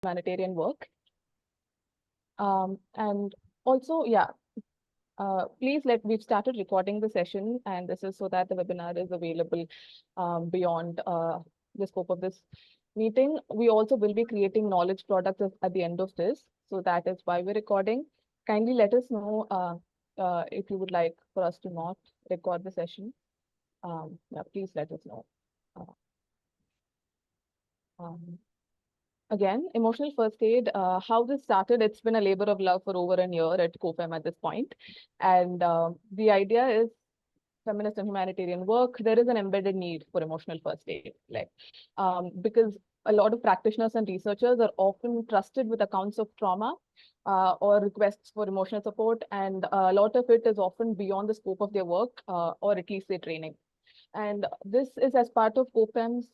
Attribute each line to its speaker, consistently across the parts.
Speaker 1: humanitarian work. And also, yeah, we've started recording the session, and this is so that the webinar is available beyond the scope of this meeting. We also will be creating knowledge products at the end of this. So that is why we're recording. Kindly let us know if you would like for us to not record the session. Yeah, please let us know. Uh, um, Again, emotional first aid, how this started, it's been a labor of love for over a year at COFEM at this point. And the idea is feminist and humanitarian work, there is an embedded need for emotional first aid, because a lot of practitioners and researchers are often trusted with accounts of trauma or requests for emotional support, and a lot of it is often beyond the scope of their work or at least their training. And this is as part of COFEM's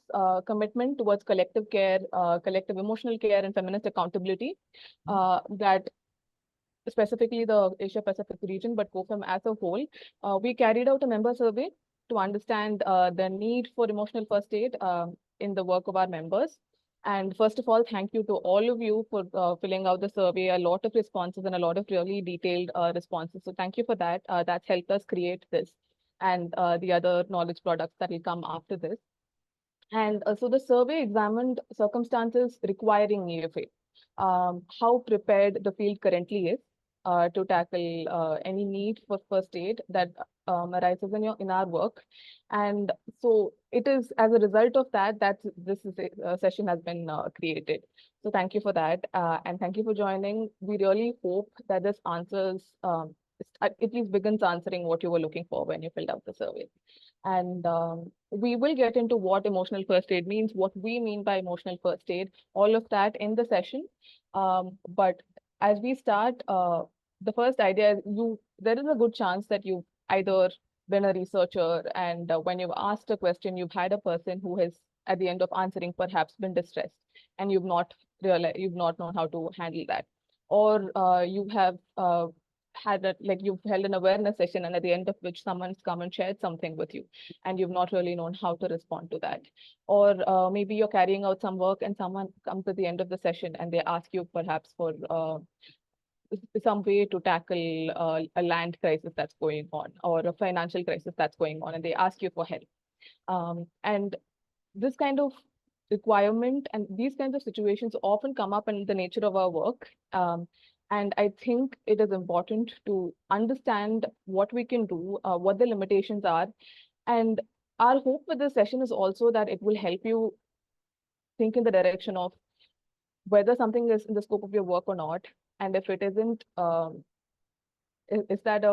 Speaker 1: commitment towards collective care, collective emotional care, and feminist accountability that specifically the Asia Pacific region, but COFEM as a whole. We carried out a member survey to understand the need for emotional first aid in the work of our members. And first of all, thank you to all of you for filling out the survey, a lot of responses and a lot of really detailed responses. So thank you for that. That's helped us create this and the other knowledge products that will come after this. And so the survey examined circumstances requiring EFA, how prepared the field currently is to tackle any need for first aid that arises in our work. And so it is as a result of that that session has been created. So thank you for that. And thank you for joining. We really hope that this answers, at least begins answering what you were looking for when you filled out the survey. And we will get into what emotional first aid means, what we mean by emotional first aid, all of that in the session. But as we start, the first idea is there is a good chance that you've either been a researcher and when you've asked a question, you've had a person who has, at the end of answering, perhaps been distressed and you've not known how to handle that. Or you have you've held an awareness session and at the end of which someone's come and shared something with you and you've not really known how to respond to that. Or maybe you're carrying out some work and someone comes at the end of the session and they ask you perhaps for some way to tackle a land crisis that's going on or a financial crisis that's going on, and they ask you for help. And this kind of requirement and these kinds of situations often come up in the nature of our work. And I think it is important to understand what we can do, what the limitations are. And our hope with this session is also that it will help you think in the direction of whether something is in the scope of your work or not. And if it isn't, is that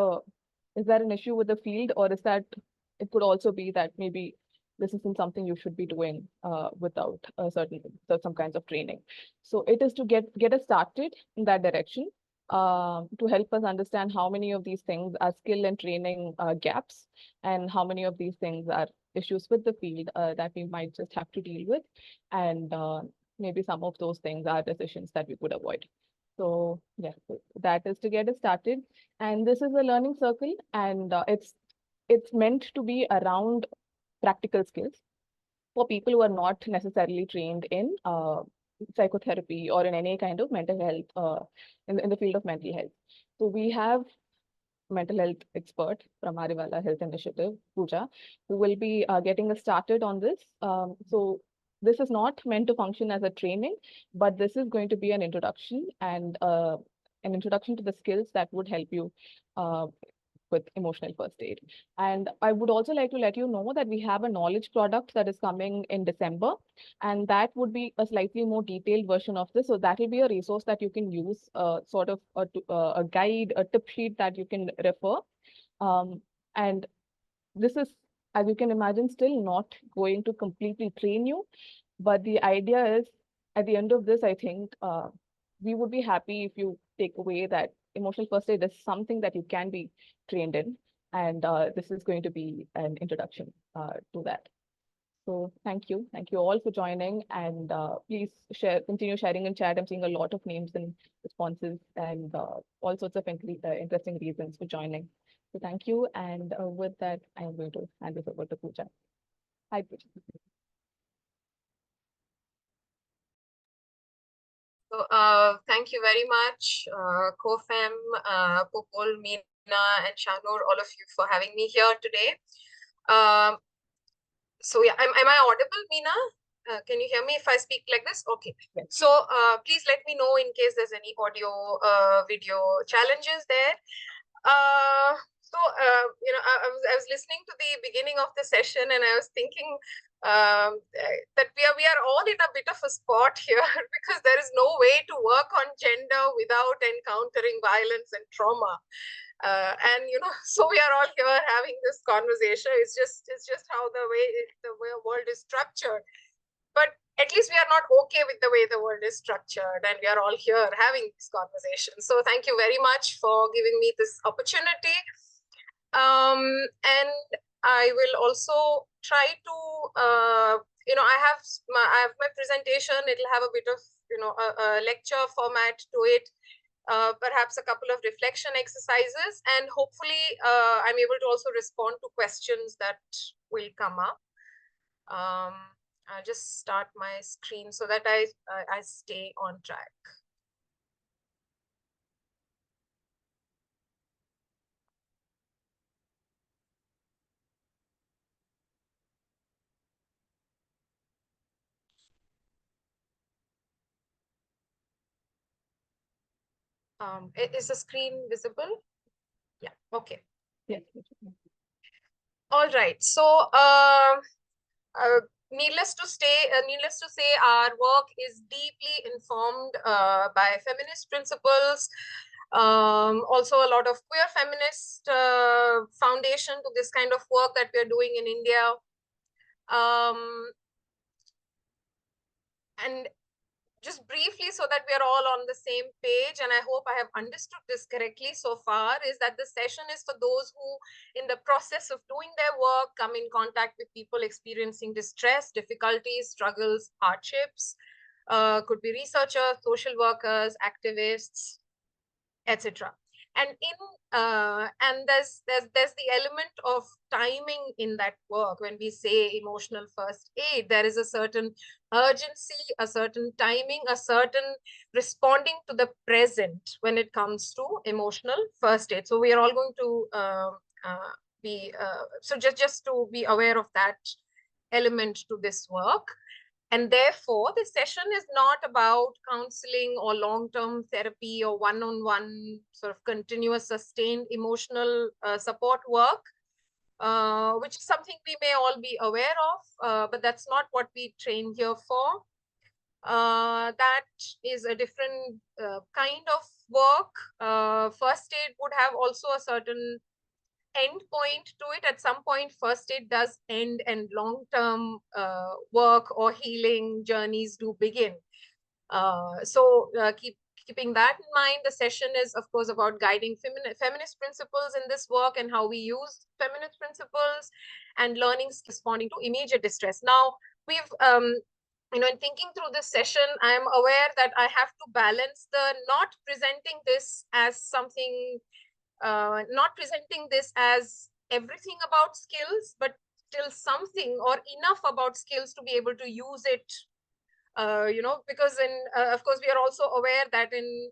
Speaker 1: an issue with the field, or is that it could also be that maybe this isn't something you should be doing without some kinds of training. So it is to get us started in that direction to help us understand how many of these things are skill and training gaps, and how many of these things are issues with the field that we might just have to deal with, and maybe some of those things are decisions that we could avoid. So yeah, that is to get us started. And this is a learning circle, and it's meant to be around practical skills for people who are not necessarily trained in psychotherapy or in any kind of mental health, in the field of mental health. So we have mental health expert from Ariwala Health Initiative, Pooja, who will be getting us started on this. So this is not meant to function as a training, but this is going to be an introduction and an introduction to the skills that would help you uh, with emotional first aid. And I would also like to let you know that we have a knowledge product that is coming in December, and that would be a slightly more detailed version of this. So that will be a resource that you can use, sort of a guide, a tip sheet that you can refer. And this is, as you can imagine, still not going to completely train you. But the idea is, at the end of this, I think we would be happy if you take away that emotional first aid is something that you can be trained in. And this is going to be an introduction to that. So thank you. Thank you all for joining. And please continue sharing in chat. I'm seeing a lot of names and responses and all sorts of interesting reasons for joining. So thank you. And with that, I'm going to hand this over to Pooja. Hi, Pooja.
Speaker 2: Thank you very much, CoFem, Popol, Meena, and Shanur, all of you for having me here today. So yeah, am I audible, Meena? Can you hear me if I speak like this? Okay.
Speaker 1: Yes.
Speaker 2: So please let me know in case there's any audio, video challenges there. I was listening to the beginning of the session, and I was thinking that we are all in a bit of a spot here because there is no way to work on gender without encountering violence and trauma. So we are all here having this conversation. It's just how the way world is structured. But at least we are not okay with the way the world is structured, and we are all here having this conversation. So thank you very much for giving me this opportunity. And I will also try to, I have my presentation. It'll have a bit of, a lecture format to it. Perhaps a couple of reflection exercises, and hopefully I'm able to also respond to questions that will come up. I'll just start my screen so that I stay on track. Is the screen visible? Yeah, okay.
Speaker 1: Yes.
Speaker 2: All right. So needless to say, our work is deeply informed by feminist principles. Also, a lot of queer feminist foundation to this kind of work that we're doing in India. And just briefly, so that we are all on the same page, and I hope I have understood this correctly so far, is that the session is for those who, in the process of doing their work, come in contact with people experiencing distress, difficulties, struggles, hardships. Could be researchers, social workers, activists, etc. And there's the element of timing in that work. When we say emotional first aid, there is a certain urgency, a certain timing, a certain responding to the present when it comes to emotional first aid. So we are all going to be so just to be aware of that element to this work. And therefore, the session is not about counseling or long-term therapy or one-on-one sort of continuous, sustained emotional support work, which is something we may all be aware of, but that's not what we train here for. That is a different kind of work. First aid would have also a certain end point to it. At some point, first aid does end, and long-term work or healing journeys do begin. Keeping that in mind, the session is, of course, about guiding feminist principles in this work and how we use feminist principles and learning responding to immediate distress. Now, we've in thinking through this session, I am aware that I have to balance the not presenting this as something, not presenting this as everything about skills, but still something or enough about skills to be able to use it. Because of course, we are also aware that in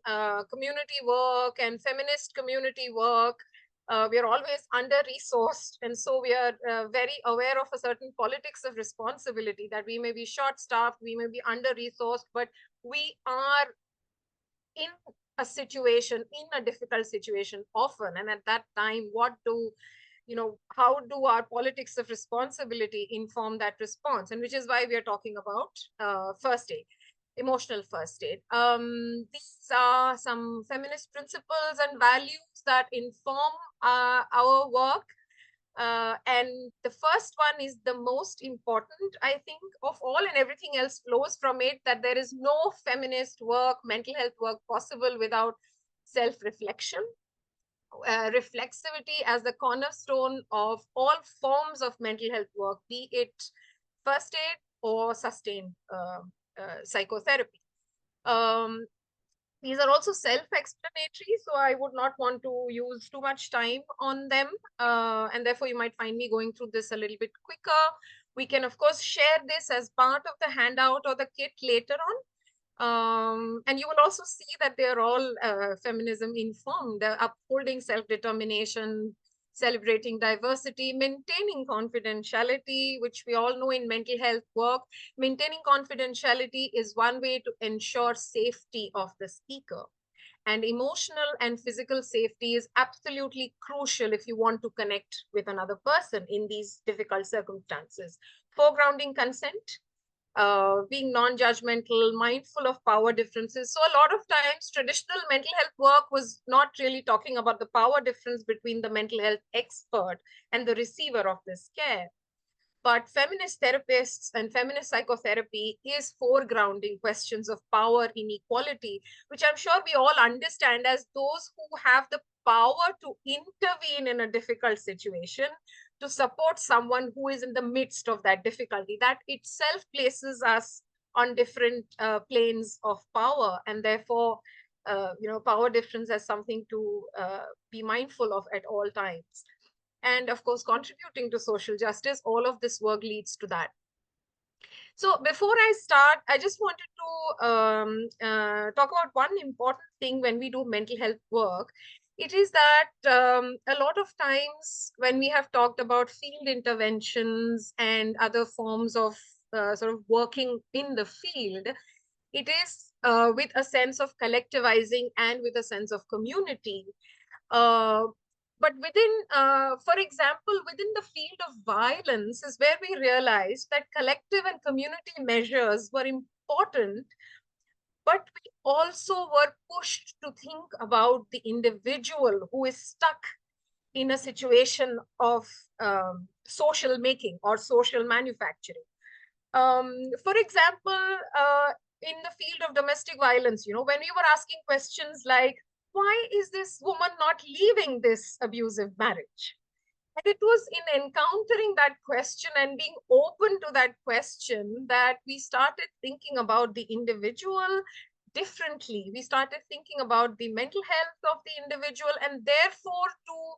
Speaker 2: community work and feminist community work, we are always under-resourced. And so we are very aware of a certain politics of responsibility, that we may be short-staffed, we may be under-resourced, but we are in a situation, in a difficult situation often. And at that time, how do our politics of responsibility inform that response? And which is why we are talking about first aid, emotional first aid. These are some feminist principles and values that inform our work. And the first one is the most important, I think, of all, and everything else flows from it, that there is no feminist work, mental health work possible without self-reflection. Reflexivity as the cornerstone of all forms of mental health work, be it first aid or sustained psychotherapy. These are also self-explanatory, so I would not want to use too much time on them. And therefore, you might find me going through this a little bit quicker. We can, of course, share this as part of the handout or the kit later on. And you will also see that they are all feminism informed. They're upholding self-determination, celebrating diversity, maintaining confidentiality, which we all know in mental health work. Maintaining confidentiality is one way to ensure safety of the speaker. And emotional and physical safety is absolutely crucial if you want to connect with another person in these difficult circumstances. Foregrounding consent, being non-judgmental, mindful of power differences. So a lot of times traditional mental health work was not really talking about the power difference between the mental health expert and the receiver of this care. But feminist therapists and feminist psychotherapy is foregrounding questions of power inequality, which I'm sure we all understand as those who have the power to intervene in a difficult situation, to support someone who is in the midst of that difficulty. That itself places us on different planes of power, and therefore, power difference as something to be mindful of at all times. And of course, contributing to social justice, all of this work leads to that. So before I start, I just wanted to talk about one important thing when we do mental health work. It is that a lot of times when we have talked about field interventions and other forms of sort of working in the field, it is with a sense of collectivizing and with a sense of community. But for example, within the field of violence is where we realized that collective and community measures were important, but we also were pushed to think about the individual who is stuck in a situation of social making or social manufacturing. For example, in the field of domestic violence, when we were asking questions like, why is this woman not leaving this abusive marriage? And it was in encountering that question and being open to that question that we started thinking about the individual differently. We started thinking about the mental health of the individual, and therefore to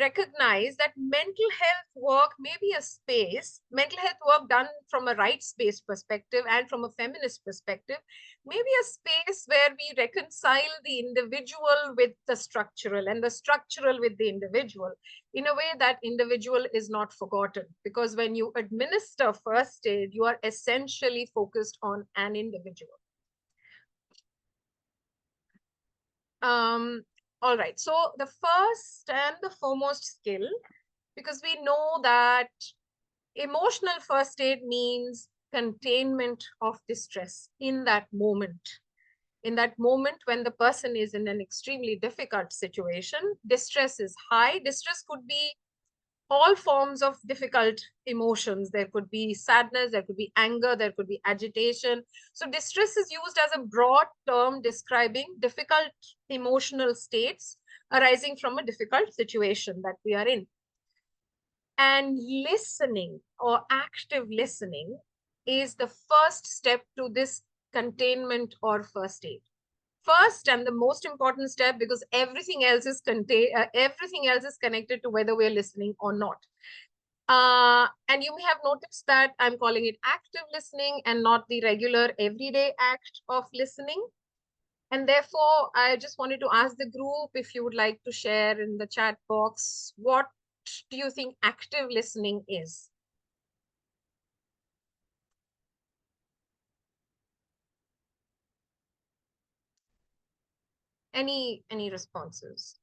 Speaker 2: recognize that mental health work may be a space, mental health work done from a rights-based perspective and from a feminist perspective, may be a space where we reconcile the individual with the structural and the structural with the individual in a way that individual is not forgotten. Because when you administer first aid, you are essentially focused on an individual. All right, so the first and the foremost skill, because we know that emotional first aid means containment of distress in that moment. In that moment when the person is in an extremely difficult situation, distress is high. Distress could be all forms of difficult emotions. There could be sadness, there could be anger, there could be agitation. So distress is used as a broad term describing difficult emotional states arising from a difficult situation that we are in. And listening or active listening is the first step to this containment or first aid. First and the most important step, because everything else is connected to whether we're listening or not. And you may have noticed that I'm calling it active listening and not the regular everyday act of listening. And therefore, I just wanted to ask the group if you would like to share in the chat box, what do you think active listening is? Any responses?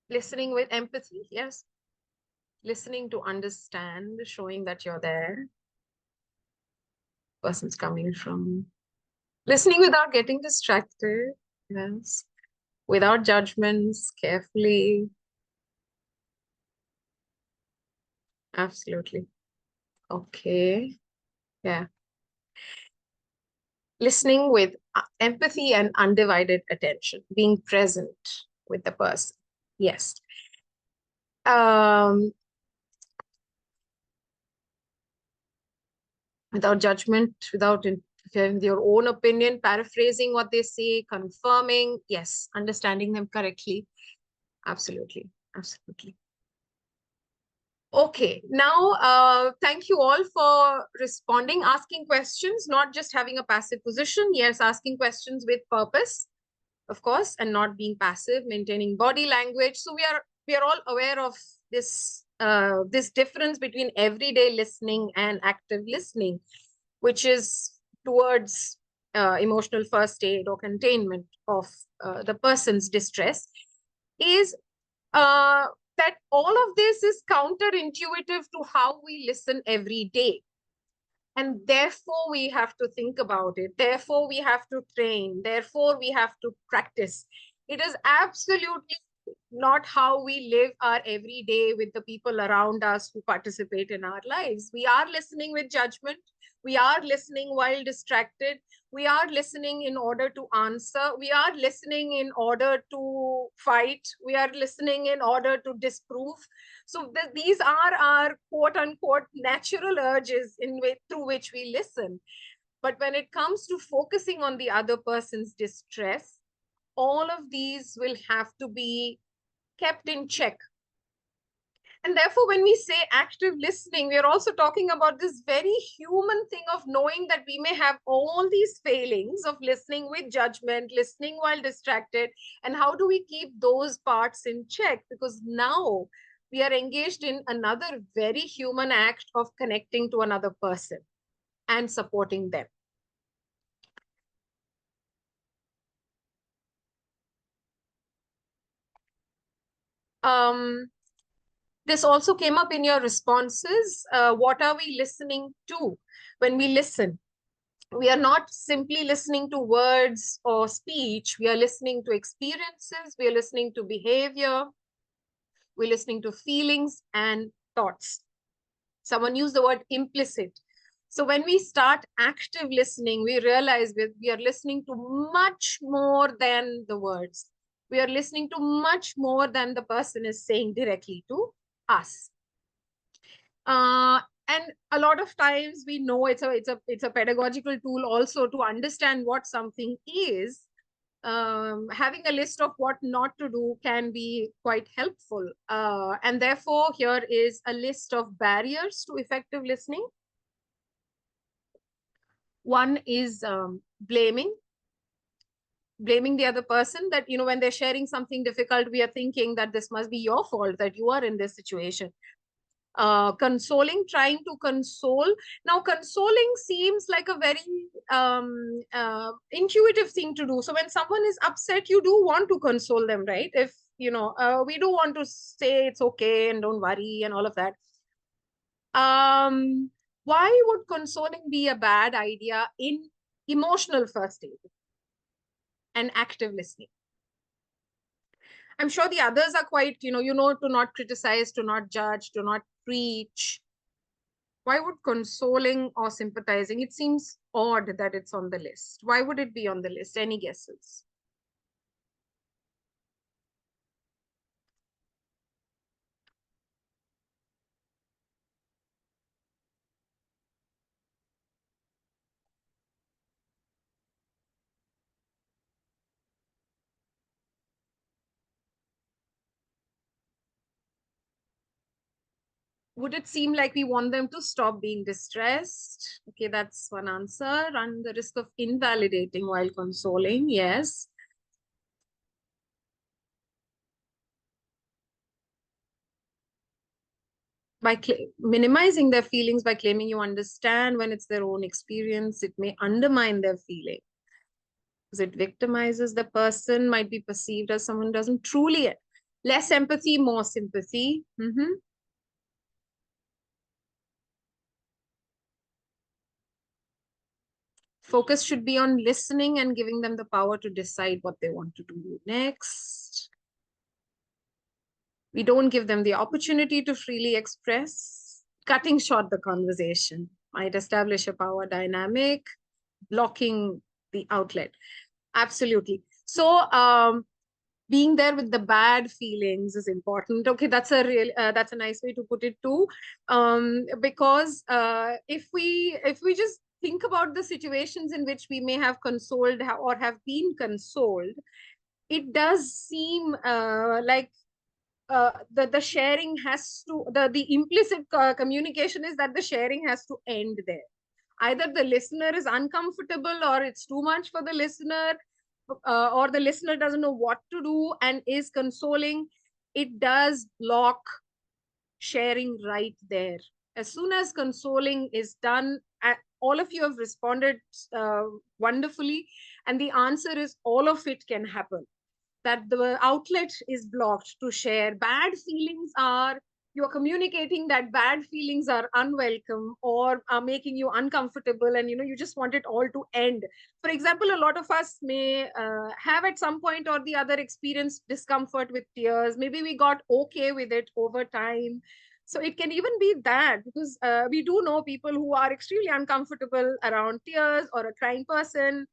Speaker 2: Listening with empathy, yes. Listening to understand, showing that you're there. Person's coming from. Listening without getting distracted, yes. Without judgments, carefully. Absolutely. Okay. Yeah. Listening with empathy and undivided attention, being present with the person. Yes. Without judgment, without your own opinion, paraphrasing what they say, confirming, yes, understanding them correctly. Absolutely. Absolutely. Okay, now thank you all for responding, asking questions, not just having a passive position. Yes, asking questions with purpose, of course, and not being passive, maintaining body language. So we are all aware of this difference between everyday listening and active listening, which is towards emotional first aid or containment of the person's distress, is uh, that all of this is counterintuitive to how we listen every day. And therefore, we have to think about it. Therefore, we have to train. Therefore, we have to practice. It is absolutely not how we live our everyday with the people around us who participate in our lives. We are listening with judgment. We are listening while distracted. We are listening in order to answer. We are listening in order to fight. We are listening in order to disprove. So these are our quote unquote natural urges through which we listen. But when it comes to focusing on the other person's distress, all of these will have to be kept in check. And therefore, when we say active listening, we are also talking about this very human thing of knowing that we may have all these failings of listening with judgment, listening while distracted. And how do we keep those parts in check? Because now we are engaged in another very human act of connecting to another person and supporting them. This also came up in your responses. What are we listening to when we listen? We are not simply listening to words or speech. We are listening to experiences. We are listening to behavior. We're listening to feelings and thoughts. Someone used the word implicit. So when we start active listening, we realize we are listening to much more than the words. We are listening to much more than the person is saying directly to us. And a lot of times we know it's a pedagogical tool also to understand what something is. Having a list of what not to do can be quite helpful. And therefore, here is a list of barriers to effective listening. One is blaming the other person, that, when they're sharing something difficult, we are thinking that this must be your fault that you are in this situation. Consoling, trying to console. Now, consoling seems like a very intuitive thing to do. So when someone is upset, you do want to console them, right? If, we do want to say it's okay and don't worry and all of that. Why would consoling be a bad idea in emotional first aid and active listening? I'm sure the others are quite, to not criticize, to not judge, to not preach. Why would consoling or sympathizing? It seems odd that it's on the list. Why would it be on the list? Any guesses? Would it seem like we want them to stop being distressed? Okay, that's one answer. Run the risk of invalidating while consoling. Yes. By minimizing their feelings, by claiming you understand when it's their own experience, it may undermine their feeling. Because it victimizes the person, might be perceived as someone who doesn't truly. Less empathy, more sympathy. Focus should be on listening and giving them the power to decide what they want to do next. We don't give them the opportunity to freely express. Cutting short the conversation might establish a power dynamic, blocking the outlet. Absolutely. So being there with the bad feelings is important. Okay, that's a nice way to put it too. Because if we just think about the situations in which we may have consoled or have been consoled, it does seem like the sharing has to, the implicit communication is that the sharing has to end there. Either the listener is uncomfortable, or it's too much for the listener, or the listener doesn't know what to do and is consoling. It does block sharing right there. As soon as consoling is done, all of you have responded wonderfully, and the answer is all of it can happen. That the outlet is blocked to share. Bad feelings are, you're communicating that bad feelings are unwelcome or are making you uncomfortable, and you just want it all to end. For example, a lot of us may have at some point or the other experienced discomfort with tears. Maybe we got okay with it over time. So it can even be that, because we do know people who are extremely uncomfortable around tears or a crying person.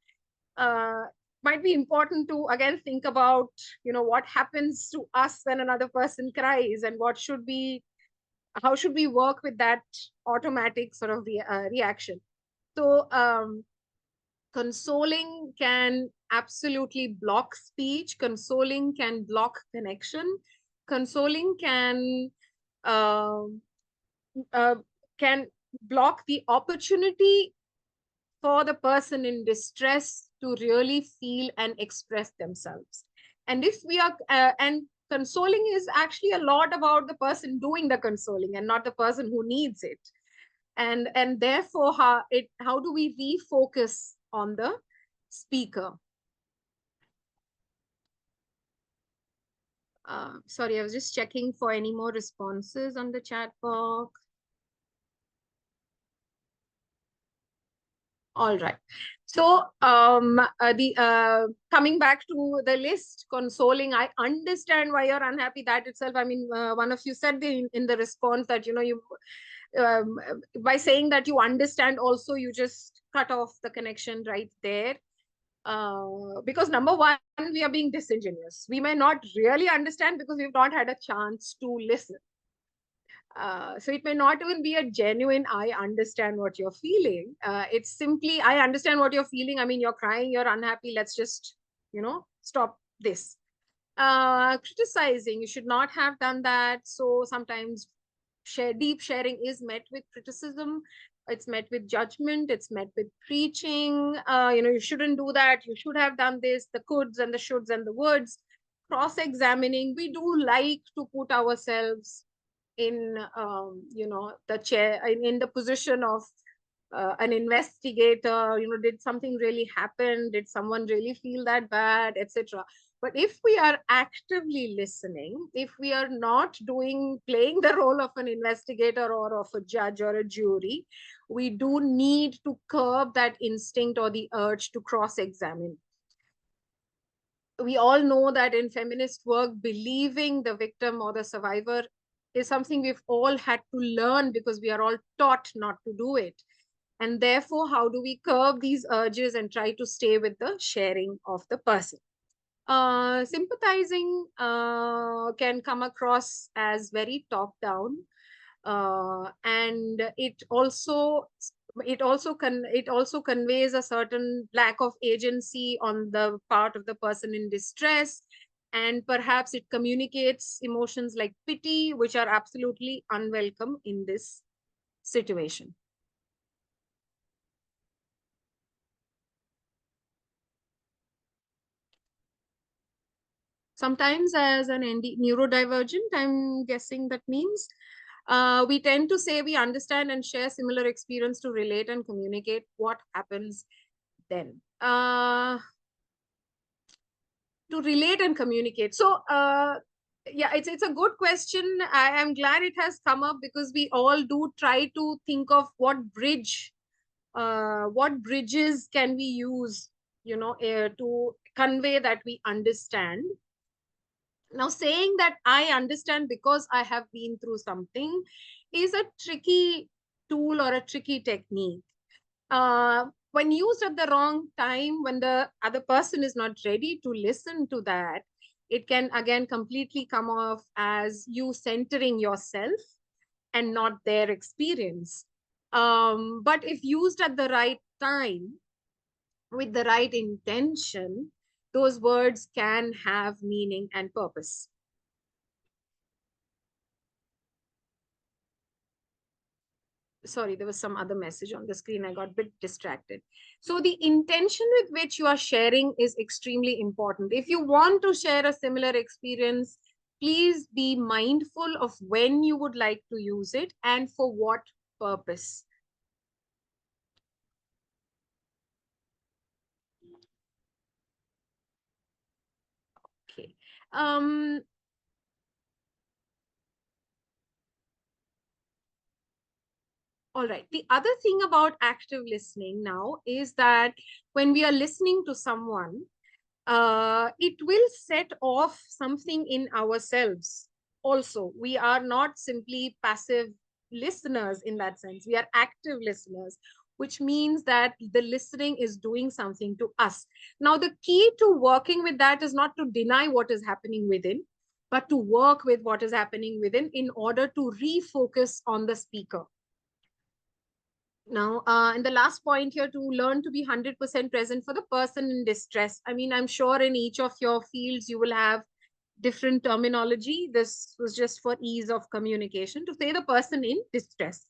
Speaker 2: uh, might be important to again think about, what happens to us when another person cries, and how should we work with that automatic sort of reaction. So consoling can absolutely block speech. Consoling can block connection. Consoling uh, uh, can block the opportunity for the person in distress to really feel and express themselves. And if we are, and consoling is actually a lot about the person doing the consoling and not the person who needs it. And therefore, how do we refocus on the speaker? Sorry, I was just checking for any more responses on the chat box. All right. So coming back to the list, consoling, I understand why you're unhappy. That itself, I mean, one of you said in the response that, you um, by saying that you understand also, you just cut off the connection right there. Because number one, we are being disingenuous. We may not really understand because we've not had a chance to listen. So it may not even be a genuine, I understand what you're feeling. It's simply, I understand what you're feeling. I mean, you're crying, you're unhappy. Let's just, stop this. Criticizing, you should not have done that. So sometimes deep sharing is met with criticism. It's met with judgment. It's met with preaching. You shouldn't do that. You should have done this, the coulds and the shoulds and the woulds. Cross-examining, we do like to put ourselves in the chair, in the position of an investigator. Did something really happen? Did someone really feel that bad, etc.? But if we are actively listening, if we are not playing the role of an investigator or of a judge or a jury, we do need to curb that instinct or the urge to cross-examine. We all know that in feminist work, believing the victim or the survivor is something we've all had to learn because we are all taught not to do it. And therefore, how do we curb these urges and try to stay with the sharing of the person? Sympathizing can come across as very top down, and it also conveys a certain lack of agency on the part of the person in distress, and perhaps it communicates emotions like pity, which are absolutely unwelcome in this situation. Sometimes as an neurodivergent, I'm guessing that means, we tend to say we understand and share similar experience to relate and communicate. What happens then? To relate and communicate. So, yeah, it's a good question. I am glad it has come up because we all do try to think of what bridges can we use, to convey that we understand. Now, saying that I understand because I have been through something is a tricky tool or a tricky technique. When used at the wrong time, when the other person is not ready to listen to that, it can again completely come off as you centering yourself and not their experience. But if used at the right time, with the right intention, those words can have meaning and purpose. sorry, there was some other message on the screen. I got a bit distracted. So the intention with which you are sharing is extremely important. If you want to share a similar experience, please be mindful of when you would like to use it and for what purpose. Okay. All right. The other thing about active listening now is that when we are listening to someone, it will set off something in ourselves. Also, we are not simply passive listeners in that sense. We are active listeners, which means that the listening is doing something to us. Now, the key to working with that is not to deny what is happening within, but to work with what is happening within in order to refocus on the speaker. Now, and the last point here, to learn to be 100% present for the person in distress. I mean, I'm sure in each of your fields, you will have different terminology. This was just for ease of communication to say the person in distress,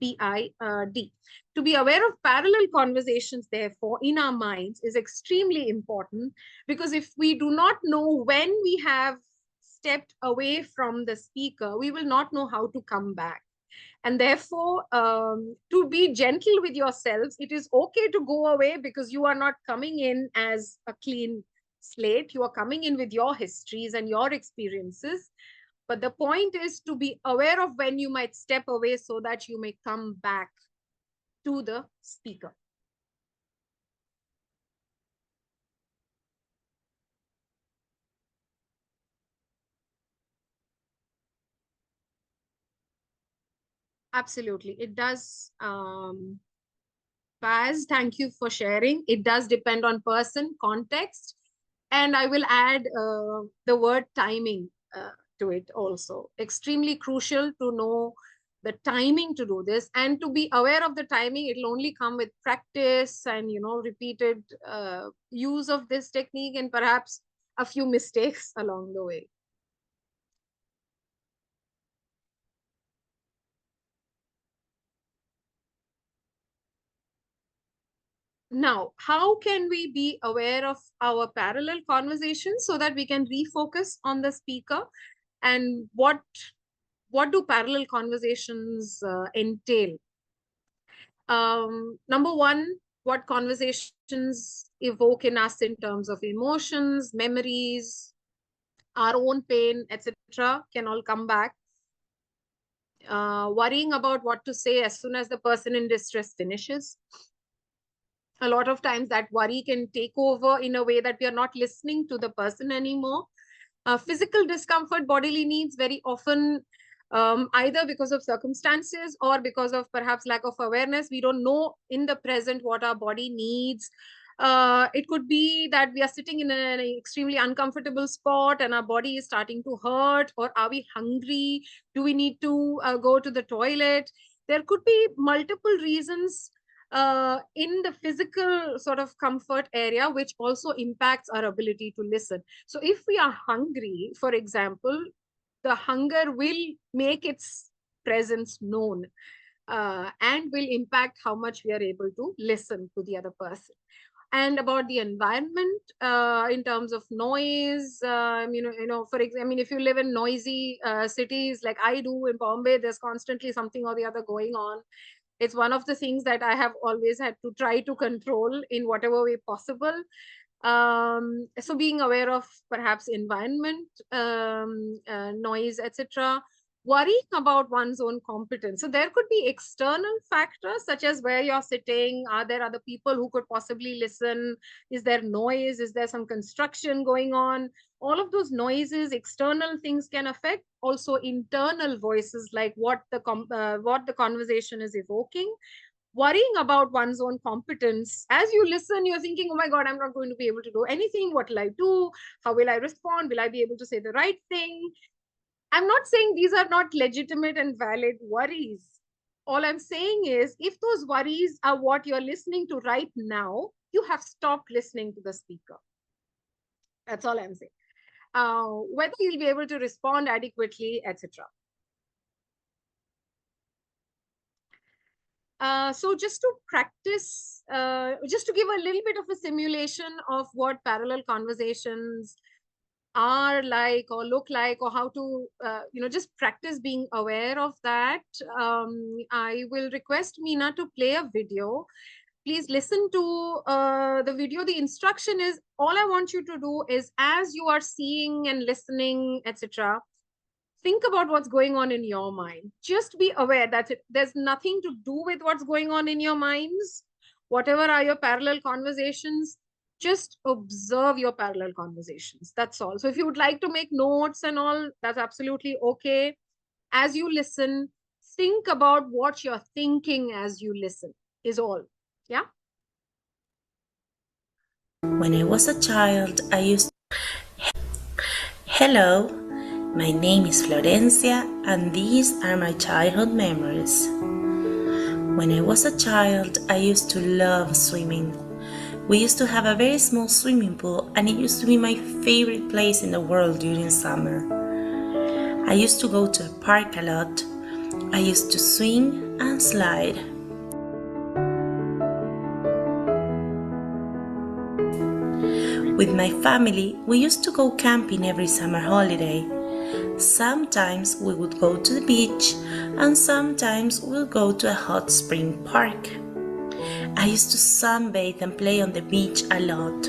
Speaker 2: PID. To be aware of parallel conversations, therefore, in our minds is extremely important, because if we do not know when we have stepped away from the speaker, we will not know how to come back. And therefore, to be gentle with yourselves, it is okay to go away, because you are not coming in as a clean slate. You are coming in with your histories and your experiences. But the point is to be aware of when you might step away so that you may come back to the speaker. Absolutely. It does. Paz, thank you for sharing. It does depend on person, context, and I will add the word timing to it also. Extremely crucial to know the timing to do this, and to be aware of the timing. It'll only come with practice and, repeated use of this technique, and perhaps a few mistakes along the way. Now, how can we be aware of our parallel conversations so that we can refocus on the speaker? And what do parallel conversations entail? Number one, what conversations evoke in us in terms of emotions, memories, our own pain, etc., can all come back. Worrying about what to say as soon as the person in distress finishes. A lot of times that worry can take over in a way that we are not listening to the person anymore. Physical discomfort, bodily needs, very often either because of circumstances or because of perhaps lack of awareness. We don't know in the present what our body needs. It could be that we are sitting in an extremely uncomfortable spot and our body is starting to hurt, or are we hungry? Do we need to go to the toilet? There could be multiple reasons in the physical sort of comfort area, which also impacts our ability to listen. So if we are hungry, for example, the hunger will make its presence known and will impact how much we are able to listen to the other person. And about the environment in terms of noise, for example, I mean, if you live in noisy cities like I do in Bombay, there's constantly something or the other going on. It's one of the things that I have always had to try to control in whatever way possible. So being aware of perhaps environment, noise, etc. Worrying about one's own competence. So there could be external factors such as where you're sitting. Are there other people who could possibly listen? Is there noise? Is there some construction going on? All of those noises, external things can affect. Also internal voices, like what the conversation is evoking. Worrying about one's own competence. As you listen, you're thinking, oh my God, I'm not going to be able to do anything. What will I do? How will I respond? Will I be able to say the right thing? I'm not saying these are not legitimate and valid worries. All I'm saying is, if those worries are what you're listening to right now, you have stopped listening to the speaker. That's all I'm saying. Whether you'll be able to respond adequately, etc. So just to practice, just to give a little bit of a simulation of what parallel conversations are like or look like, or how to just practice being aware of that, I will request Meena to play a video. Please listen to the video. The instruction is, all I want you to do is, as you are seeing and listening, etc., think about what's going on in your mind. Just be aware that there's nothing to do with what's going on in your minds. Whatever are your parallel conversations, just observe your parallel conversations. That's all. So if you would like to make notes and all, that's absolutely okay. As you listen, think about what you're thinking as you listen, is all. Yeah.
Speaker 3: When I was a child, I used. Hello, my name is Florencia, and these are my childhood memories. When I was a child, I used to love swimming. We used to have a very small swimming pool, and it used to be my favorite place in the world during summer. I used to go to a park a lot. I used to swing and slide. With my family, we used to go camping every summer holiday. Sometimes we would go to the beach, and sometimes we would go to a hot spring park. I used to sunbathe and play on the beach a lot.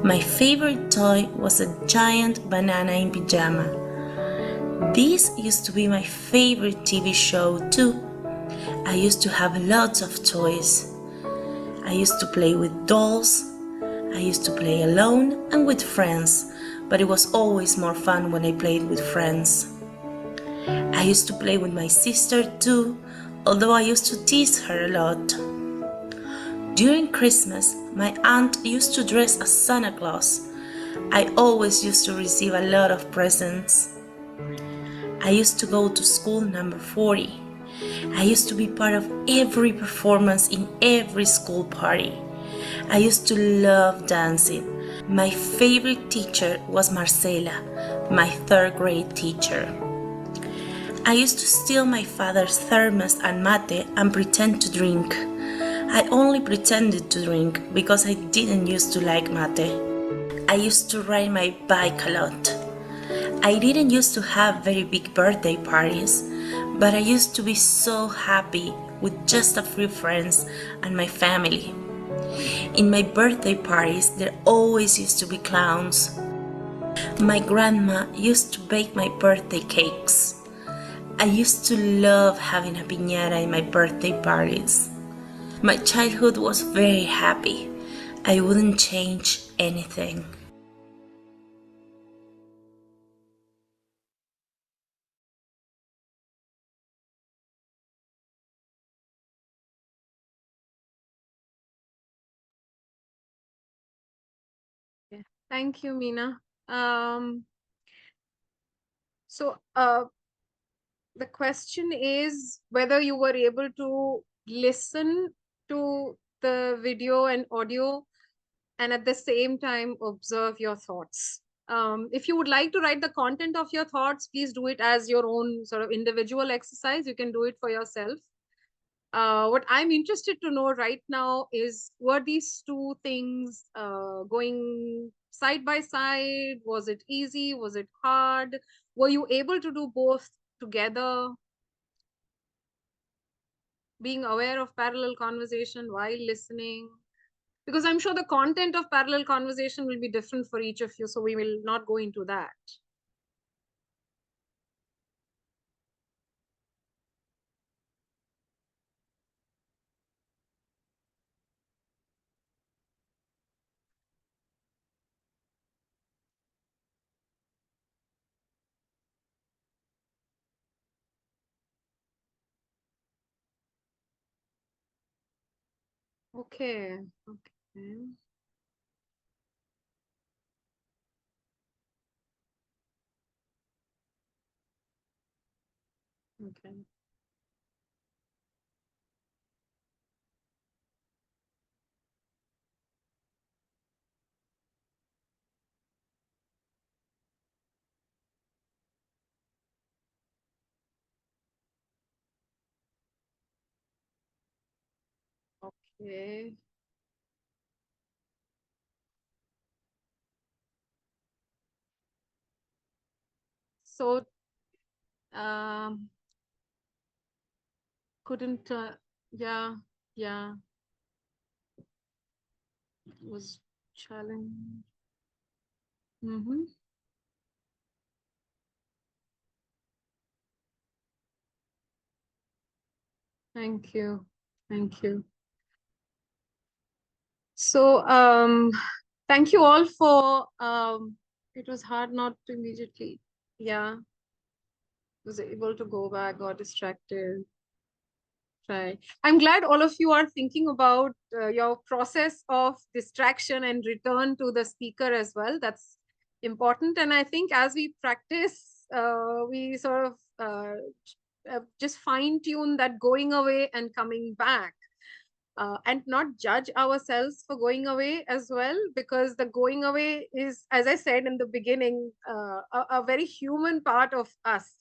Speaker 3: My favorite toy was a giant banana in pajama. This used to be my favorite TV show too. I used to have lots of toys. I used to play with dolls. I used to play alone and with friends, but it was always more fun when I played with friends. I used to play with my sister too, although I used to tease her a lot. During Christmas, my aunt used to dress as Santa Claus. I always used to receive a lot of presents. I used to go to school number 40. I used to be part of every performance in every school party. I used to love dancing. My favorite teacher was Marcela, my third grade teacher. I used to steal my father's thermos and mate and pretend to drink. I only pretended to drink because I didn't used to like mate. I used to ride my bike a lot. I didn't used to have very big birthday parties, but I used to be so happy with just a few friends and my family. In my birthday parties, there always used to be clowns. My grandma used to bake my birthday cakes. I used to love having a piñata in my birthday parties. My childhood was very happy. I wouldn't change anything.
Speaker 2: Yeah. Thank you, Meena. So the question is whether you were able to listen to the video and audio and at the same time observe your thoughts. If you would like to write the content of your thoughts, please do it as your own sort of individual exercise. You can do it for yourself. What I'm interested to know right now is, were these two things going side by side? Was it easy? Was it hard? Were you able to do both together? Being aware of parallel conversation while listening? Because I'm sure the content of parallel conversation will be different for each of you, so we will not go into that. Okay. Okay. Okay. Okay. So, couldn't, yeah, yeah, it was challenging. Mm-hmm. Thank you. Thank you. So, thank you all for, it was hard not to immediately, yeah, was able to go back, got distracted. Right. I'm glad all of you are thinking about your process of distraction and return to the speaker as well. That's important. And I think as we practice, we sort of just fine tune that going away and coming back. And not judge ourselves for going away as well, because the going away is, as I said in the beginning, a very human part of us.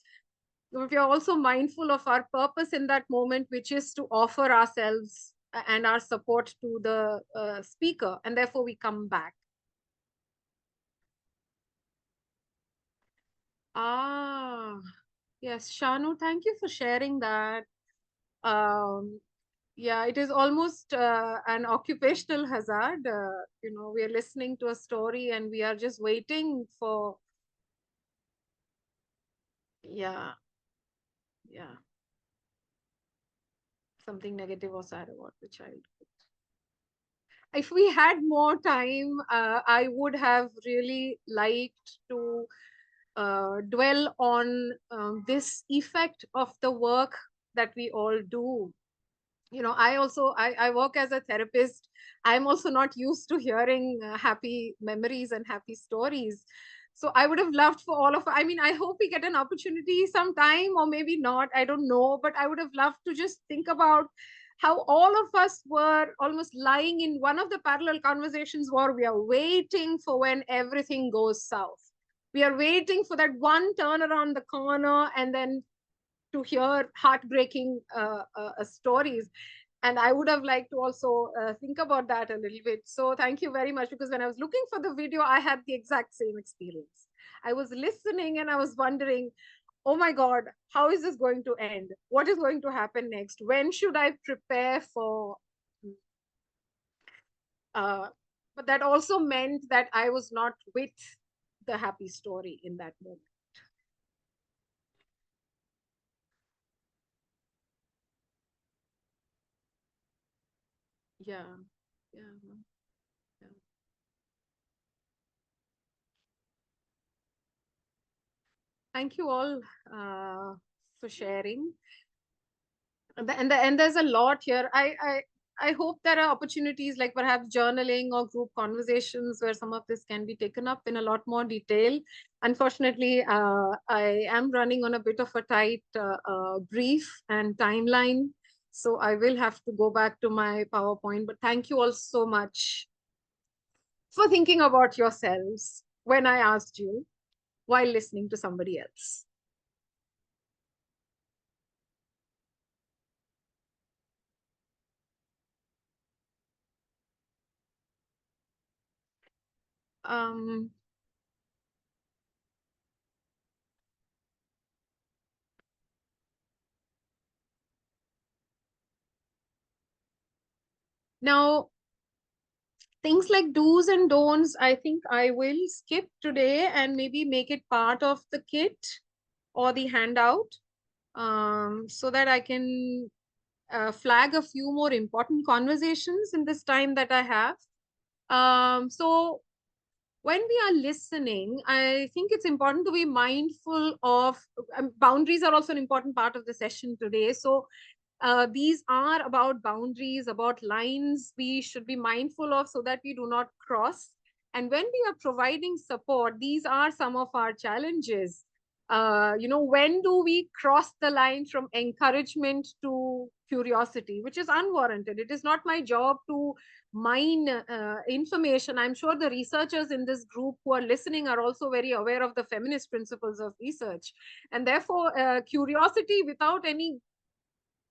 Speaker 2: We are also mindful of our purpose in that moment, which is to offer ourselves and our support to the speaker, and therefore we come back. Ah, yes, Shanu, thank you for sharing that. Yeah, it is almost an occupational hazard. We are listening to a story and we are just waiting for, yeah, yeah, something negative or sad about the child. If we had more time, I would have really liked to dwell on this effect of the work that we all do. I work as a therapist. I'm also not used to hearing happy memories and happy stories. So I would have loved for all of, I mean, I hope we get an opportunity sometime, or maybe not, I don't know, but I would have loved to just think about how all of us were almost lying in one of the parallel conversations where we are waiting for when everything goes south. We are waiting for that one turn around the corner and then to hear heartbreaking stories. And I would have liked to also think about that a little bit. So thank you very much, because when I was looking for the video, I had the exact same experience. I was listening and I was wondering, oh my God, how is this going to end? What is going to happen next? When should I prepare for? But that also meant that I was not with the happy story in that moment. Yeah, yeah, yeah. Thank you all for sharing. And there's a lot here. I hope there are opportunities like perhaps journaling or group conversations where some of this can be taken up in a lot more detail. Unfortunately, I am running on a bit of a tight brief and timeline, so I will have to go back to my PowerPoint. But thank you all so much for thinking about yourselves when I asked you while listening to somebody else. Um, Now, things like do's and don'ts, I think I will skip today and maybe make it part of the kit or the handout, so that I can flag a few more important conversations in this time that I have. So when we are listening, I think it's important to be mindful of boundaries are also an important part of the session today. So these are about boundaries, about lines we should be mindful of so that we do not cross. And when we are providing support, these are some of our challenges. When do we cross the line from encouragement to curiosity, which is unwarranted? It is not my job to mine information. I'm sure the researchers in this group who are listening are also very aware of the feminist principles of research. And therefore, curiosity without any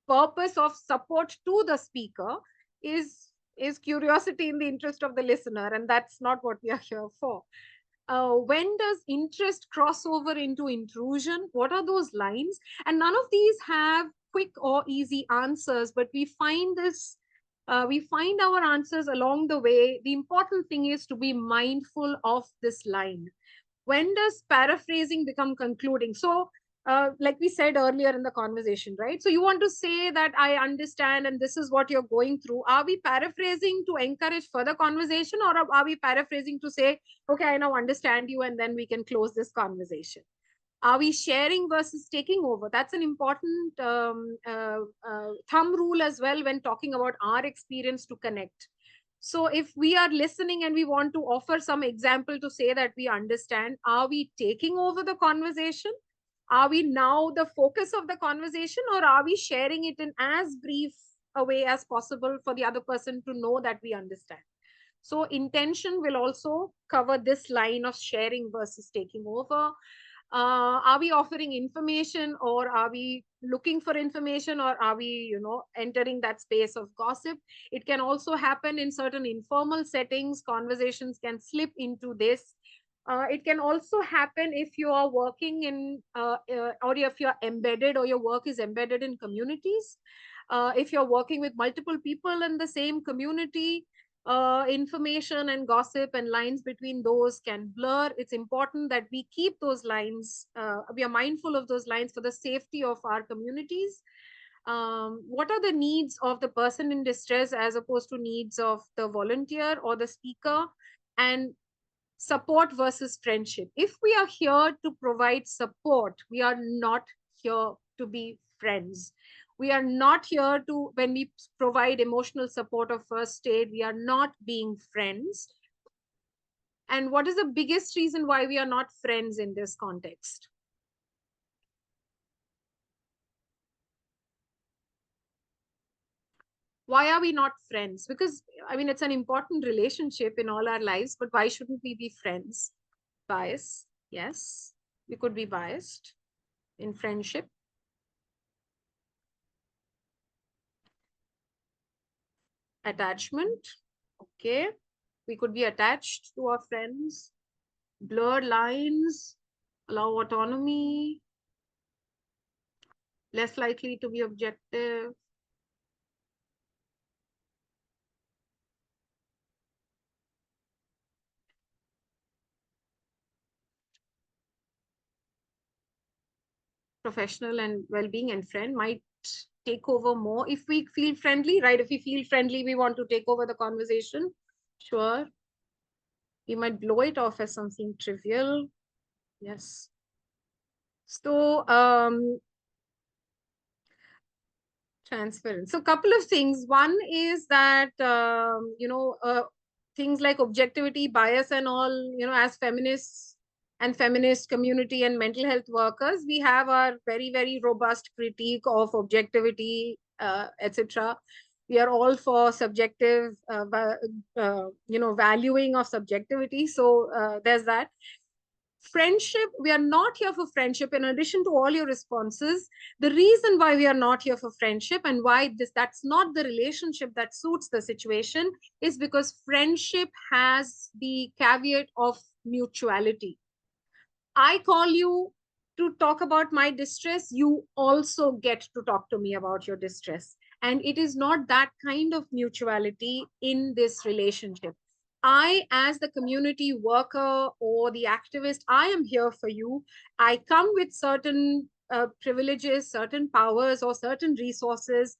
Speaker 2: purpose of support to the speaker is curiosity in the interest of the listener, and that's not what we are here for. When does interest cross over into intrusion? What are those lines? And none of these have quick or easy answers, but we find this, we find our answers along the way. The important thing is to be mindful of this line. When does paraphrasing become concluding? So, like we said earlier in the conversation, right? So you want to say that I understand and this is what you're going through. Are we paraphrasing to encourage further conversation, or are we paraphrasing to say, okay, I now understand you and then we can close this conversation? Are we sharing versus taking over? That's an important thumb rule as well when talking about our experience to connect. So if we are listening and we want to offer some example to say that we understand, are we taking over the conversation? Are we now the focus of the conversation, or are we sharing it in as brief a way as possible for the other person to know that we understand? So intention will also cover this line of sharing versus taking over. Are we offering information, or are we looking for information, or are we entering that space of gossip? It can also happen in certain informal settings. Conversations can slip into this. It can also happen if you are working in or if you're embedded, or your work is embedded in communities. If you're working with multiple people in the same community, information and gossip and lines between those can blur. It's important that we keep those lines, we are mindful of those lines for the safety of our communities. What are the needs of the person in distress as opposed to needs of the volunteer or the speaker? And support versus friendship. If we are here to provide support, we are not here to be friends. We are not here to, when we provide emotional support or first aid, we are not being friends. And what is the biggest reason why we are not friends in this context? Why are we not friends? Because, I mean, it's an important relationship in all our lives, but why shouldn't we be friends? Bias, yes, we could be biased in friendship. Attachment, okay, we could be attached to our friends. Blur lines, allow autonomy, less likely to be objective. Professional and well-being and friend might take over more if we feel friendly, right? If we feel friendly, we want to take over the conversation. Sure. We might blow it off as something trivial. Yes. So, transference. So, a couple of things. One is that, things like objectivity, bias, and all, as feminists and feminist community and mental health workers, we have our very, very robust critique of objectivity, etc. We are all for subjective, valuing of subjectivity. So there's that. Friendship, we are not here for friendship. In addition to all your responses, the reason why we are not here for friendship and why that's not the relationship that suits the situation is because friendship has the caveat of mutuality. I call you to talk about my distress, you also get to talk to me about your distress. And it is not that kind of mutuality in this relationship. I, as the community worker or the activist, I am here for you. I come with certain privileges, certain powers, or certain resources,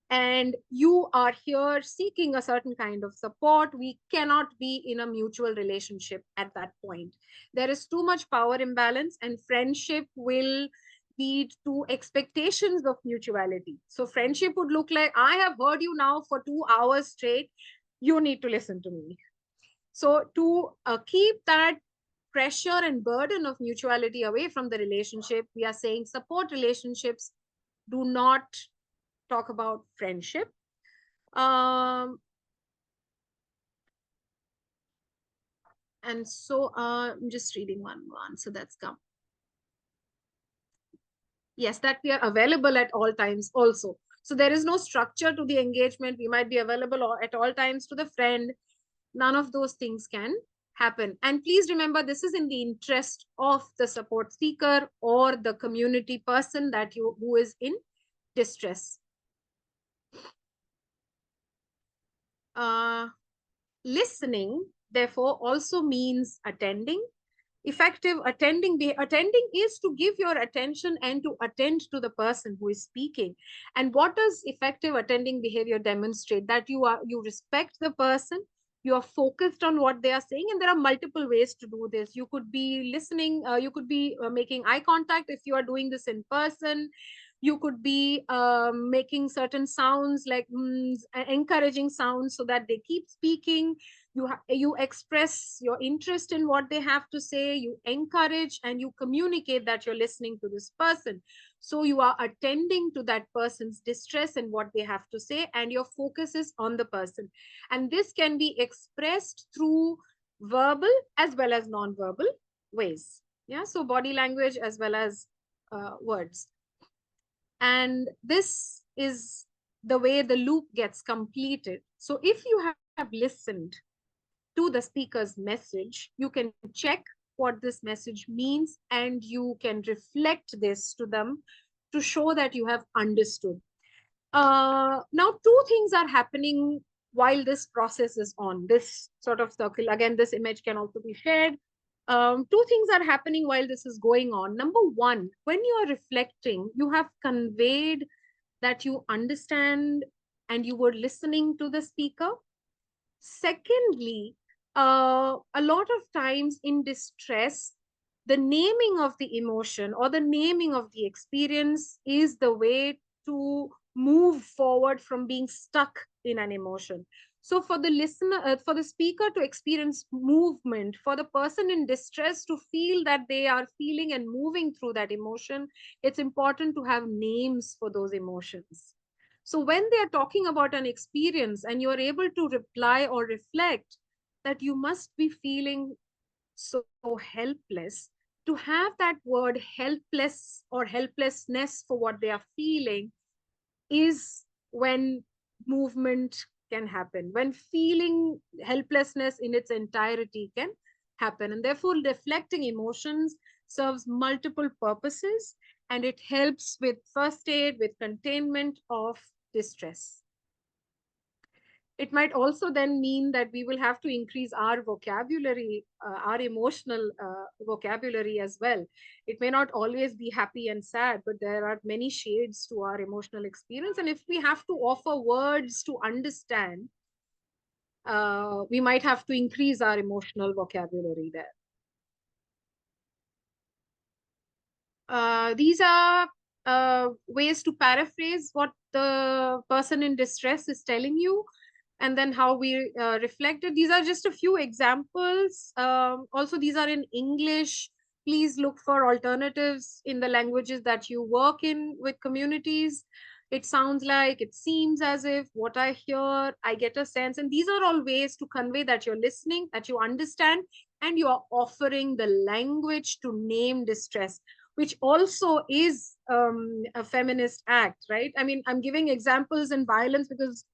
Speaker 2: and you are here seeking a certain kind of support. We cannot be in a mutual relationship at that point. There is too much power imbalance, and friendship will lead to expectations of mutuality. So friendship would look like, I have heard you now for 2 hours straight. You need to listen to me. So to keep that pressure and burden of mutuality away from the relationship, we are saying support relationships, do not talk about friendship. And so I'm just reading one answer that's come. Yes, that we are available at all times also. So there is no structure to the engagement. We might be available at all times to the friend. None of those things can happen. And please remember, this is in the interest of the support seeker or the community person who is in distress. Listening, therefore, also means attending. Effective attending is to give your attention and to attend to the person who is speaking. And what does effective attending behavior demonstrate? That you respect the person, you are focused on what they are saying, and there are multiple ways to do this. You could be listening, you could be making eye contact if you are doing this in person. You could be making certain sounds like encouraging sounds so that they keep speaking. You express your interest in what they have to say, you encourage and you communicate that you're listening to this person. So you are attending to that person's distress and what they have to say, and your focus is on the person. And this can be expressed through verbal as well as non-verbal ways. Yeah, so body language as well as words. And this is the way the loop gets completed. So if you have listened to the speaker's message, you can check what this message means and you can reflect this to them to show that you have understood. Now, two things are happening while this process is on, this sort of circle. Again, this image can also be shared. Two things are happening while this is going on. Number one, when you are reflecting, you have conveyed that you understand and you were listening to the speaker. Secondly, a lot of times in distress, the naming of the emotion or the naming of the experience is the way to move forward from being stuck in an emotion. So for the listener, for the speaker to experience movement, for the person in distress to feel that they are feeling and moving through that emotion, it's important to have names for those emotions. So when they are talking about an experience and you're able to reply or reflect that you must be feeling so helpless, to have that word helpless or helplessness for what they are feeling is when movement can happen, when feeling helplessness in its entirety can happen. And therefore, reflecting emotions serves multiple purposes and it helps with first aid, with containment of distress. It might also then mean that we will have to increase our vocabulary, our emotional vocabulary as well. It may not always be happy and sad, but there are many shades to our emotional experience. And if we have to offer words to understand, we might have to increase our emotional vocabulary there. These are ways to paraphrase what the person in distress is telling you, and then how we reflected. These are just a few examples. Also, these are in English. Please look for alternatives in the languages that you work in with communities. It sounds like, it seems as if, what I hear, I get a sense. And these are all ways to convey that you're listening, that you understand, and you are offering the language to name distress, which also is a feminist act, right? I mean, I'm giving examples in violence because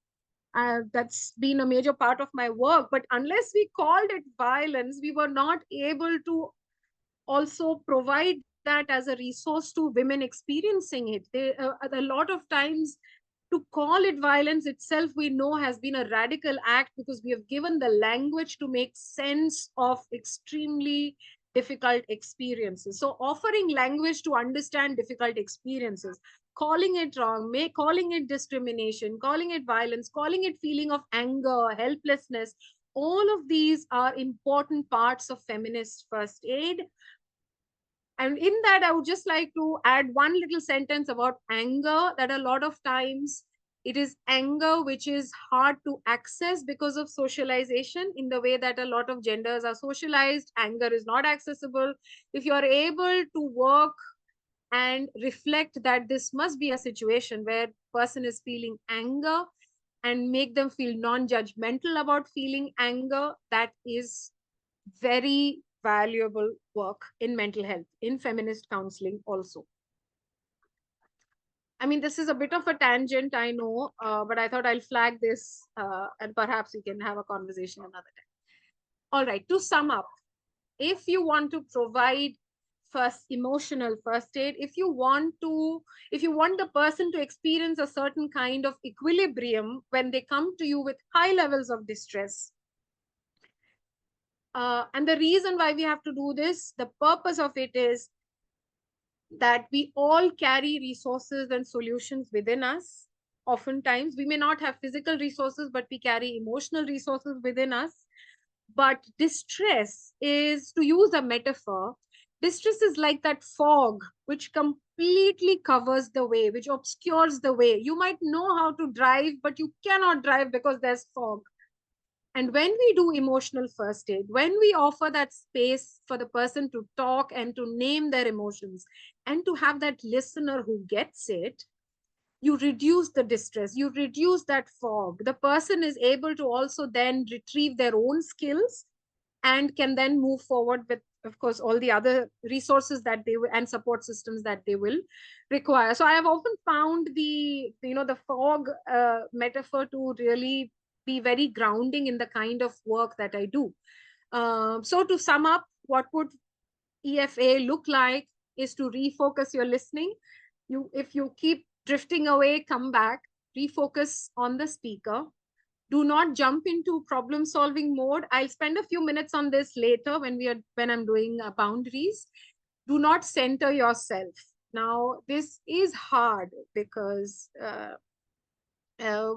Speaker 2: that's been a major part of my work. But unless we called it violence, we were not able to also provide that as a resource to women experiencing it. A lot of times, to call it violence itself, we know, has been a radical act because we have given the language to make sense of extremely difficult experiences. So offering language to understand difficult experiences, calling it wrong, calling it discrimination, calling it violence, calling it feeling of anger, helplessness, all of these are important parts of feminist first aid. And in that, I would just like to add one little sentence about anger, that a lot of times it is anger which is hard to access because of socialization. In the way that a lot of genders are socialized, anger is not accessible. If you are able to work and reflect that this must be a situation where person is feeling anger and make them feel non-judgmental about feeling anger, that is very valuable work in mental health, in feminist counseling also. I mean, this is a bit of a tangent, I know, but I thought I'll flag this and perhaps we can have a conversation another time. All right, to sum up, if you want to provide emotional first aid, if you want the person to experience a certain kind of equilibrium when they come to you with high levels of distress, and the reason why we have to do this, the purpose of it is that we all carry resources and solutions within us. Oftentimes, we may not have physical resources, but we carry emotional resources within us. But distress is, to use a metaphor, distress is like that fog which completely covers the way, which obscures the way. You might know how to drive, but you cannot drive because there's fog. And when we do emotional first aid, when we offer that space for the person to talk and to name their emotions and to have that listener who gets it, you reduce the distress, you reduce that fog. The person is able to also then retrieve their own skills and can then move forward with, of course, all the other resources that they will and support systems that they will require. So I have often found the fog metaphor to really be very grounding in the kind of work that I do. So to sum up, what would EFA look like is to refocus your listening. If you keep drifting away, come back, refocus on the speaker. Do not jump into problem solving mode. I'll spend a few minutes on this later when I'm doing boundaries. Do not center yourself. Now, this is hard because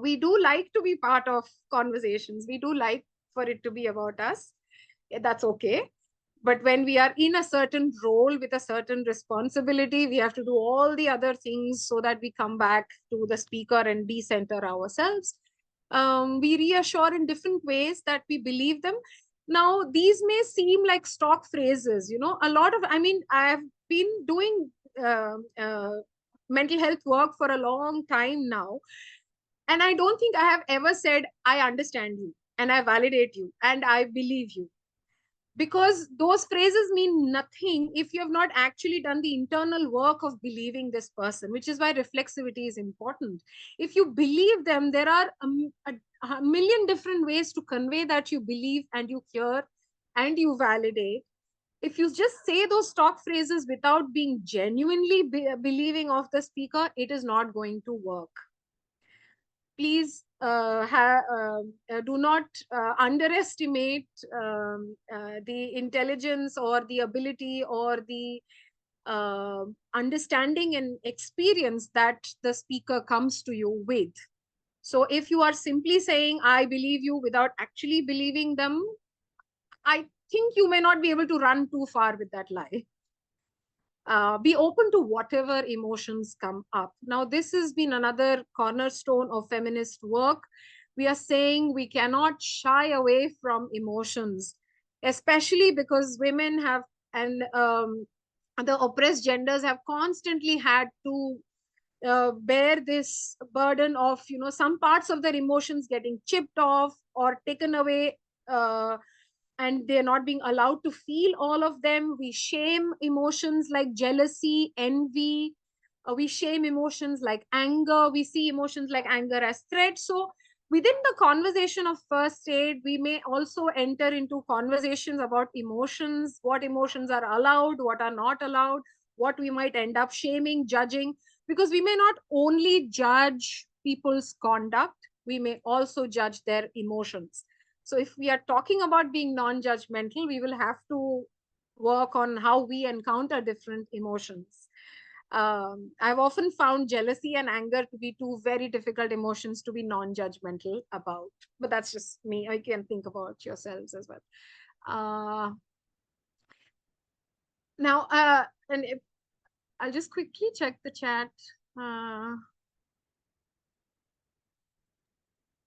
Speaker 2: we do like to be part of conversations. We do like for it to be about us. That's okay. But when we are in a certain role with a certain responsibility, we have to do all the other things so that we come back to the speaker and decenter ourselves. We reassure in different ways that we believe them. Now, these may seem like stock phrases, I have been doing mental health work for a long time now. And I don't think I have ever said, I understand you and I validate you and I believe you, because those phrases mean nothing if you have not actually done the internal work of believing this person, which is why reflexivity is important. If you believe them, there are a million different ways to convey that you believe and you hear and you validate. If you just say those stock phrases without being genuinely believing of the speaker, it is not going to work. Please do not underestimate the intelligence or the ability or the understanding and experience that the speaker comes to you with. So if you are simply saying, I believe you without actually believing them, I think you may not be able to run too far with that lie. Be open to whatever emotions come up. Now, this has been another cornerstone of feminist work. We are saying we cannot shy away from emotions, especially because women have, and the oppressed genders have constantly had to bear this burden of, some parts of their emotions getting chipped off or taken away. And they're not being allowed to feel all of them. We shame emotions like jealousy, envy. We shame emotions like anger. We see emotions like anger as threat. So within the conversation of first aid, we may also enter into conversations about emotions, what emotions are allowed, what are not allowed, what we might end up shaming, judging, because we may not only judge people's conduct, we may also judge their emotions. So if we are talking about being non-judgmental, we will have to work on how we encounter different emotions. I've often found jealousy and anger to be two very difficult emotions to be non-judgmental about. But that's just me. I can think about yourselves as well. I'll just quickly check the chat.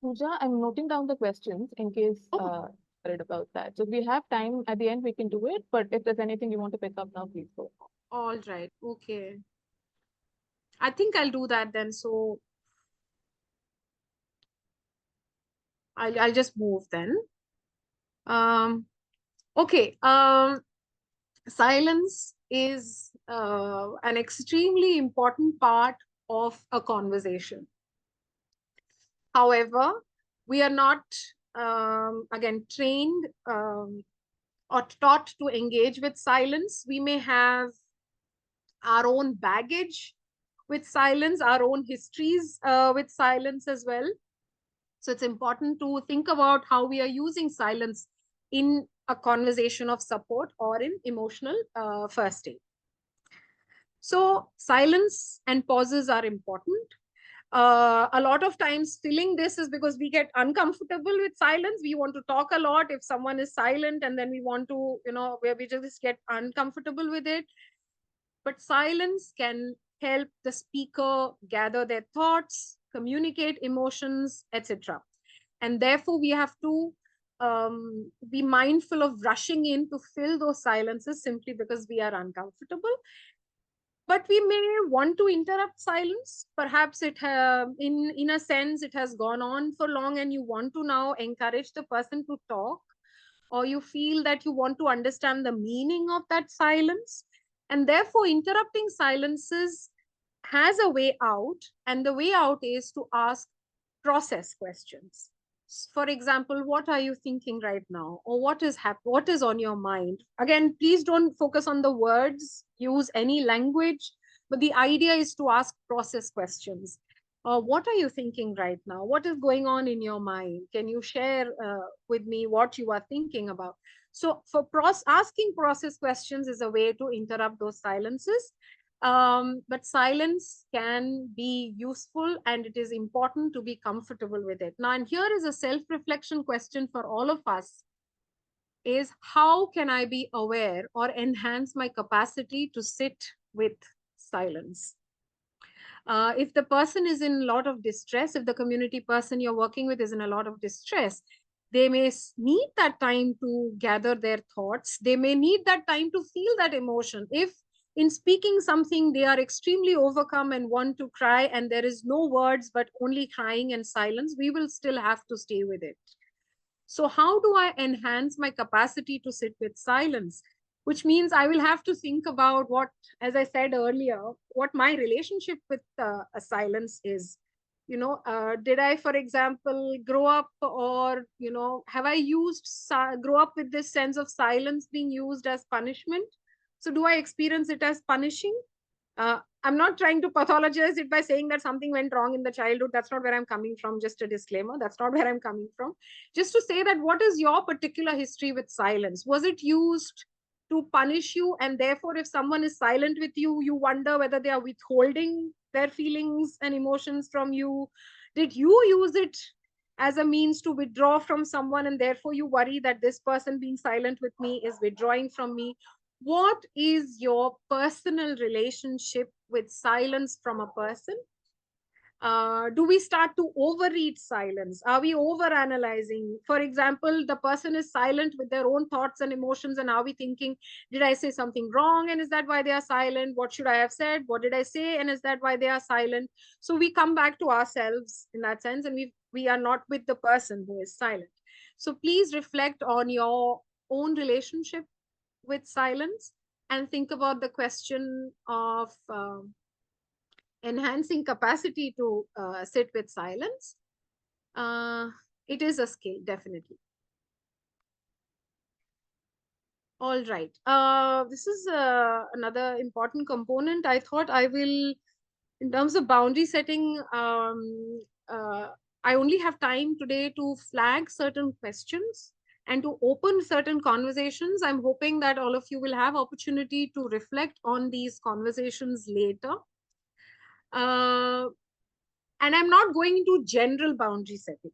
Speaker 1: Pooja, I'm noting down the questions in case worried about that. So if we have time at the end, we can do it. But if there's anything you want to pick up now, please go.
Speaker 2: All right. Okay. I think I'll do that then. So I'll just move then. Okay. Silence is an extremely important part of a conversation. However, we are not, again, trained or taught to engage with silence. We may have our own baggage with silence, our own histories with silence as well. So it's important to think about how we are using silence in a conversation of support or in emotional first aid. So silence and pauses are important. A lot of times filling this is because we get uncomfortable with silence. We want to talk a lot if someone is silent, and then we want to, where we just get uncomfortable with it. But silence can help the speaker gather their thoughts, communicate emotions, etc. And therefore, we have to be mindful of rushing in to fill those silences simply because we are uncomfortable. But we may want to interrupt silence. Perhaps in a sense, it has gone on for long and you want to now encourage the person to talk, or you feel that you want to understand the meaning of that silence. And therefore, interrupting silences has a way out, and the way out is to ask process questions. For example, what are you thinking right now? Or what is on your mind? Again, please don't focus on the words, use any language, but the idea is to ask process questions. What are you thinking right now? What is going on in your mind? Can you share with me what you are thinking about? So for asking process questions is a way to interrupt those silences. But silence can be useful, and it is important to be comfortable with it. Now, and here is a self-reflection question for all of us, is how can I be aware or enhance my capacity to sit with silence? If the person is in a lot of distress, if the community person you're working with is in a lot of distress, they may need that time to gather their thoughts. They may need that time to feel that emotion. If in speaking something, they are extremely overcome and want to cry, and there is no words, but only crying and silence, we will still have to stay with it. So how do I enhance my capacity to sit with silence? Which means I will have to think about what, as I said earlier, what my relationship with a silence is. Did I, for example, grow up, or, have I grow up with this sense of silence being used as punishment? So do I experience it as punishing? I'm not trying to pathologize it by saying that something went wrong in the childhood. That's not where I'm coming from. Just a disclaimer. That's not where I'm coming from. Just to say that what is your particular history with silence? Was it used to punish you? And therefore, if someone is silent with you, you wonder whether they are withholding their feelings and emotions from you. Did you use it as a means to withdraw from someone, and therefore you worry that this person being silent with me is withdrawing from me? What is your personal relationship with silence from a person? Do we start to overread silence? Are we overanalyzing? For example, the person is silent with their own thoughts and emotions, and are we thinking, did I say something wrong, and is that why they are silent? What should I have said? What did I say, and is that why they are silent? So we come back to ourselves in that sense, and we are not with the person who is silent. So please reflect on your own relationship with silence and think about the question of enhancing capacity to sit with silence. It is a skill, definitely. All right. This is another important component. I thought I will, in terms of boundary setting, I only have time today to flag certain questions and to open certain conversations. I'm hoping that all of you will have opportunity to reflect on these conversations later. And I'm not going into general boundary setting.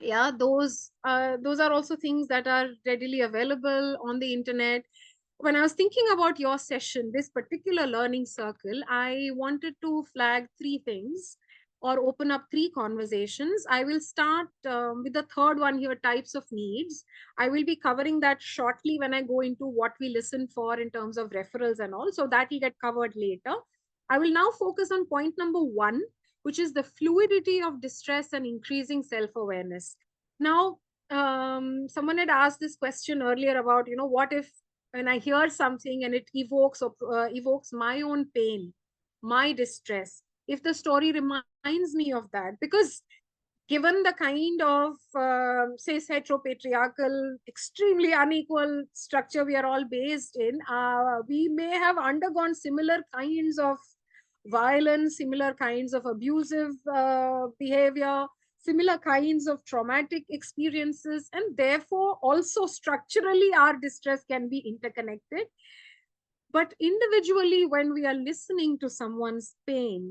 Speaker 2: Yeah, those are also things that are readily available on the internet. When I was thinking about your session, this particular learning circle, I wanted to flag three things or open up three conversations. I will start with the third one here, types of needs. I will be covering that shortly when I go into what we listen for in terms of referrals and all. So that will get covered later. I will now focus on point number one, which is the fluidity of distress and increasing self-awareness. Now, someone had asked this question earlier about, what if when I hear something and it evokes my own pain, my distress, if the story reminds me of that, because given the kind of say heteropatriarchal, extremely unequal structure we are all based in, we may have undergone similar kinds of violence, similar kinds of abusive behavior, similar kinds of traumatic experiences, and therefore also structurally our distress can be interconnected. But individually, when we are listening to someone's pain,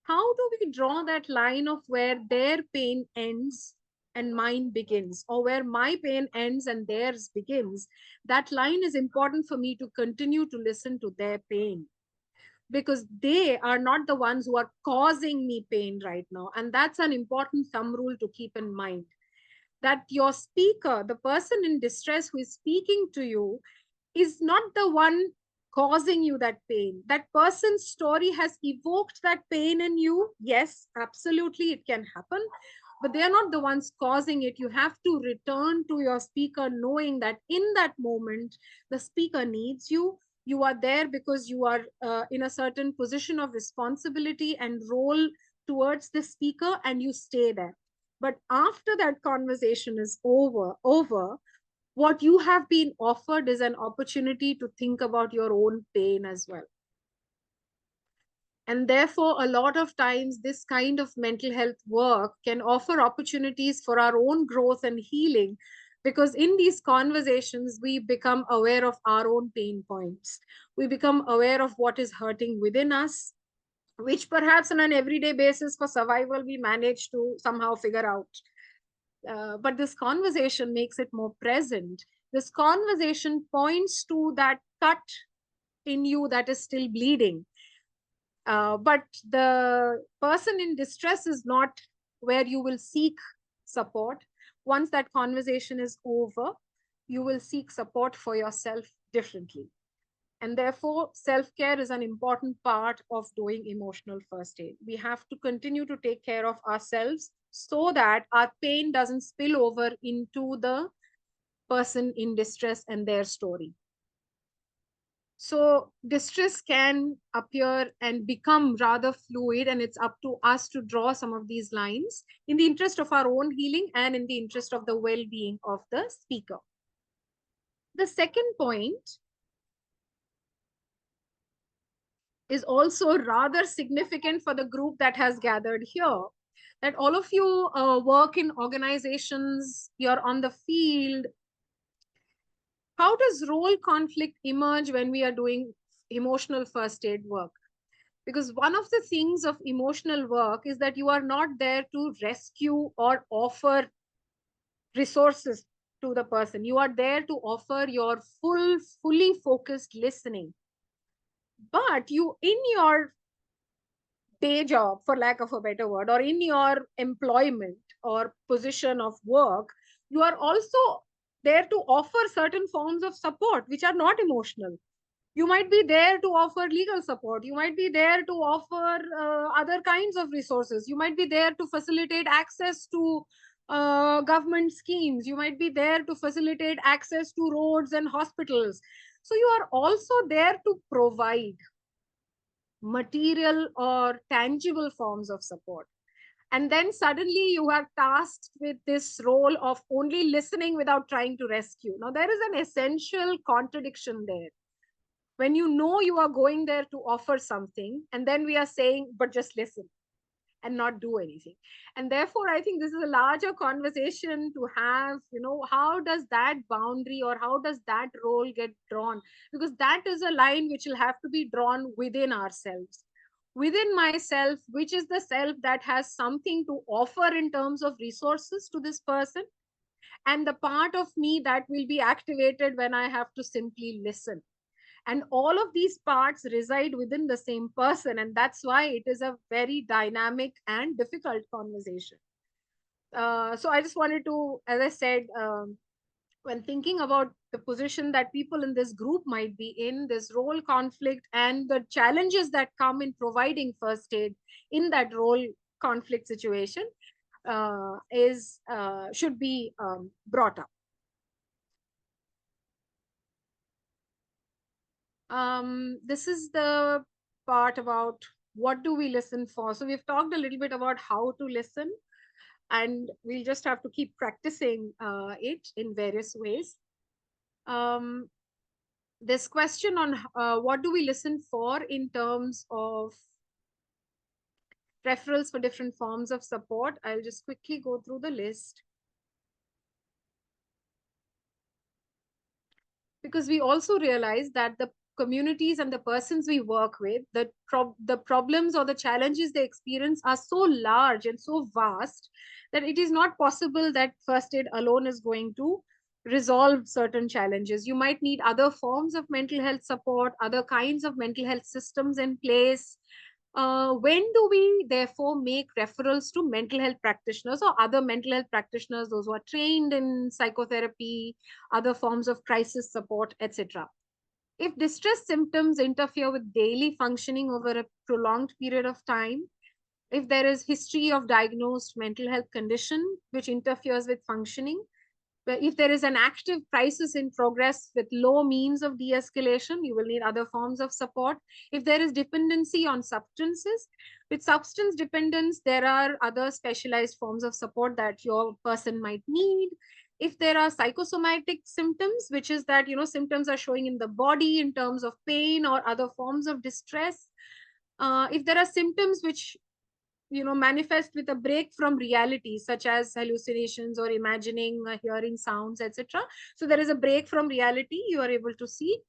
Speaker 2: how do we draw that line of where their pain ends and mine begins, or where my pain ends and theirs begins? That line is important for me to continue to listen to their pain, because they are not the ones who are causing me pain right now. And that's an important thumb rule to keep in mind, that your speaker, the person in distress who is speaking to you, is not the one causing you that pain. That person's story has evoked that pain in you. Yes, absolutely, it can happen, but they are not the ones causing it. You have to return to your speaker knowing that in that moment, the speaker needs you. You are there because you are in a certain position of responsibility and role towards the speaker, and you stay there. But after that conversation is over, what you have been offered is an opportunity to think about your own pain as well. And therefore, a lot of times, this kind of mental health work can offer opportunities for our own growth and healing, because in these conversations, we become aware of our own pain points. We become aware of what is hurting within us, which perhaps on an everyday basis for survival, we manage to somehow figure out. But this conversation makes it more present. This conversation points to that cut in you that is still bleeding. But the person in distress is not where you will seek support. Once that conversation is over, you will seek support for yourself differently. And therefore, self-care is an important part of doing emotional first aid. We have to continue to take care of ourselves so that our pain doesn't spill over into the person in distress and their story. So distress can appear and become rather fluid, and it's up to us to draw some of these lines in the interest of our own healing and in the interest of the well-being of the speaker. The second point is also rather significant for the group that has gathered here, that all of you work in organizations, you're on the field. How does role conflict emerge when we are doing emotional first aid work? Because one of the things of emotional work is that you are not there to rescue or offer resources to the person. You are there to offer your fully focused listening. But you, in your day job, for lack of a better word, or in your employment or position of work, you are also there to offer certain forms of support which are not emotional. You might be there to offer legal support. You might be there to offer other kinds of resources. You might be there to facilitate access to government schemes. You might be there to facilitate access to roads and hospitals. So you are also there to provide material or tangible forms of support. And then suddenly you are tasked with this role of only listening without trying to rescue. Now, there is an essential contradiction there. When you know you are going there to offer something, and then we are saying, but just listen and not do anything. And therefore, I think this is a larger conversation to have, how does that boundary or how does that role get drawn? Because that is a line which will have to be drawn within ourselves. Within myself, which is the self that has something to offer in terms of resources to this person, and the part of me that will be activated when I have to simply listen. And all of these parts reside within the same person, and that's why it is a very dynamic and difficult conversation. So I just wanted to, as I said, when thinking about the position that people in this group might be in, this role conflict and the challenges that come in providing first aid in that role conflict situation should be brought up. This is the part about what do we listen for? So we've talked a little bit about how to listen, and we'll just have to keep practicing it in various ways. This question on what do we listen for in terms of referrals for different forms of support. I'll just quickly go through the list. Because we also realize that the communities and the persons we work with, the problems or the challenges they experience are so large and so vast that it is not possible that first aid alone is going to resolve certain challenges. You might need other forms of mental health support, other kinds of mental health systems in place. When do we therefore make referrals to mental health practitioners or other mental health practitioners, those who are trained in psychotherapy, other forms of crisis support, etc.? If distress symptoms interfere with daily functioning over a prolonged period of time, if there is history of diagnosed mental health condition which interferes with functioning, if there is an active crisis in progress with low means of de-escalation, you will need other forms of support. If there is dependency on substances, with substance dependence, there are other specialized forms of support that your person might need. If there are psychosomatic symptoms, which is that, symptoms are showing in the body in terms of pain or other forms of distress. If there are symptoms which manifest with a break from reality, such as hallucinations or imagining, hearing sounds, etc. So there is a break from reality, you are able to see.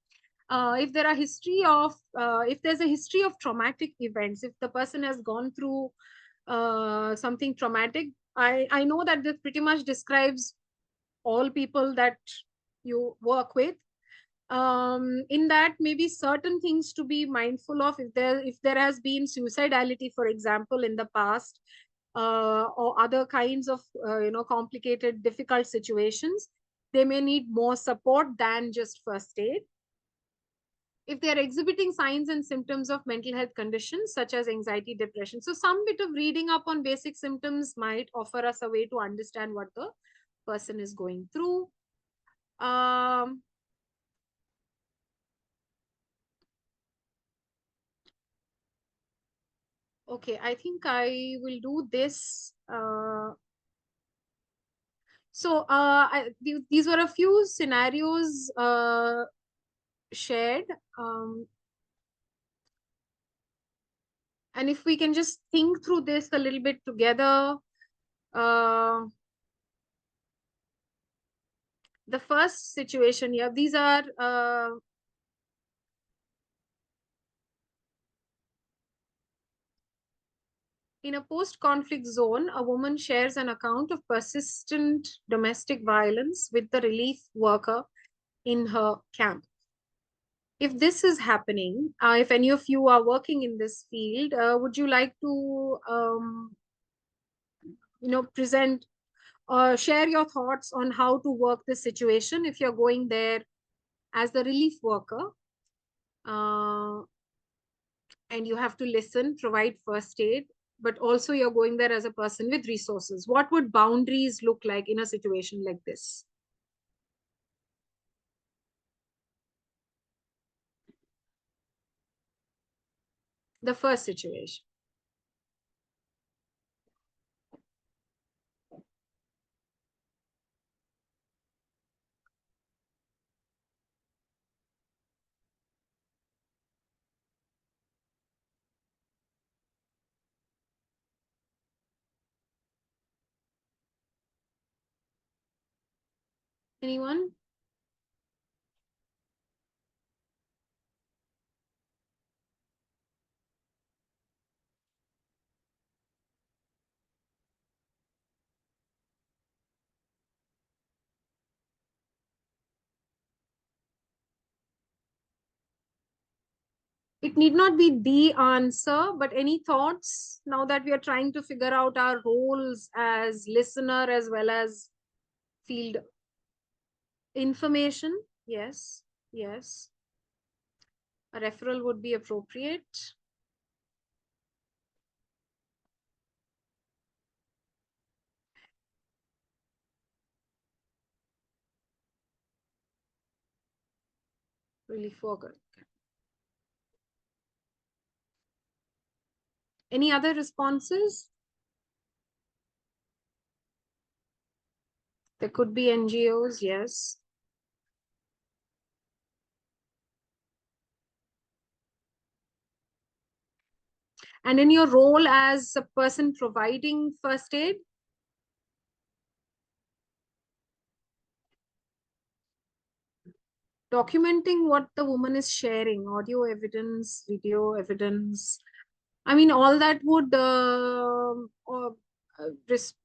Speaker 2: If there are if there's a history of traumatic events, if the person has gone through something traumatic, I know that this pretty much describes all people that you work with. In that, maybe certain things to be mindful of, if there has been suicidality, for example, in the past, or other kinds of complicated, difficult situations, they may need more support than just first aid. If they are exhibiting signs and symptoms of mental health conditions such as anxiety, depression, so some bit of reading up on basic symptoms might offer us a way to understand what the person is going through. Okay, I think I will do this. These were a few scenarios shared. And if we can just think through this a little bit together. The first situation here, these are in a post-conflict zone, a woman shares an account of persistent domestic violence with the relief worker in her camp. If this is happening, if any of you are working in this field, would you like to, present or share your thoughts on how to work this situation if you're going there as the relief worker? And you have to listen, provide first aid, but also you're going there as a person with resources. What would boundaries look like in a situation like this? The first situation. Anyone? It need not be the answer, but any thoughts now that we are trying to figure out our roles as listener as well as field information? Yes, yes. A referral would be appropriate. Really forgot. Any other responses? There could be NGOs, yes. And in your role as a person providing first aid? Documenting what the woman is sharing, audio evidence, video evidence. I mean, all that would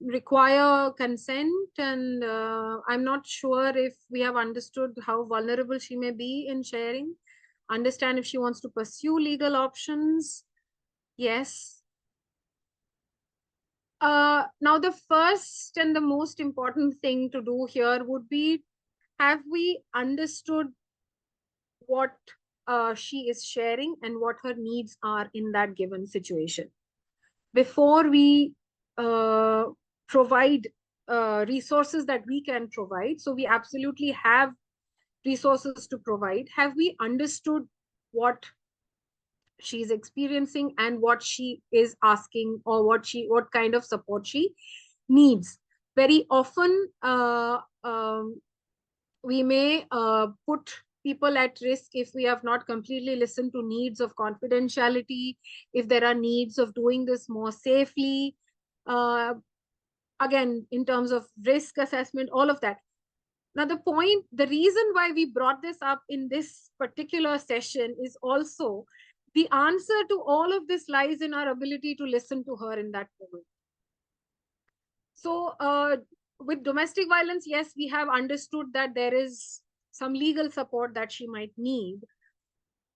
Speaker 2: require consent, and I'm not sure if we have understood how vulnerable she may be in sharing. Understand if she wants to pursue legal options. Yes. Now, the first and the most important thing to do here would be, have we understood what she is sharing and what her needs are in that given situation before we provide resources that we can provide? So we absolutely have resources to provide. Have we understood what she's experiencing and what she is asking, or what kind of support she needs? Very often we may put people at risk if we have not completely listened to needs of confidentiality, if there are needs of doing this more safely, again, in terms of risk assessment, all of that. Now, the reason why we brought this up in this particular session is also the answer to all of this lies in our ability to listen to her in that moment. So with domestic violence, yes, we have understood that there is some legal support that she might need.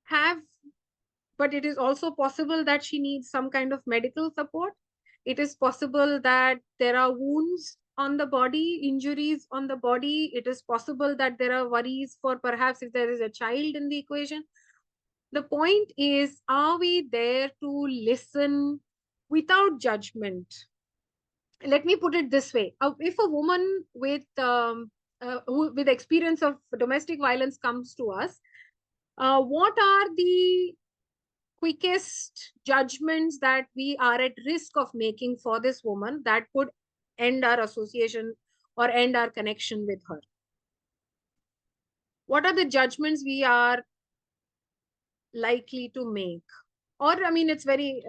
Speaker 2: But it is also possible that she needs some kind of medical support. It is possible that there are wounds on the body, injuries on the body. It is possible that there are worries for perhaps if there is a child in the equation. The point is, are we there to listen without judgment? Let me put it this way. If a woman with experience of domestic violence comes to us, what are the quickest judgments that we are at risk of making for this woman that could end our association or end our connection with her? What are the judgments we are likely to make? Or, I mean, it's very,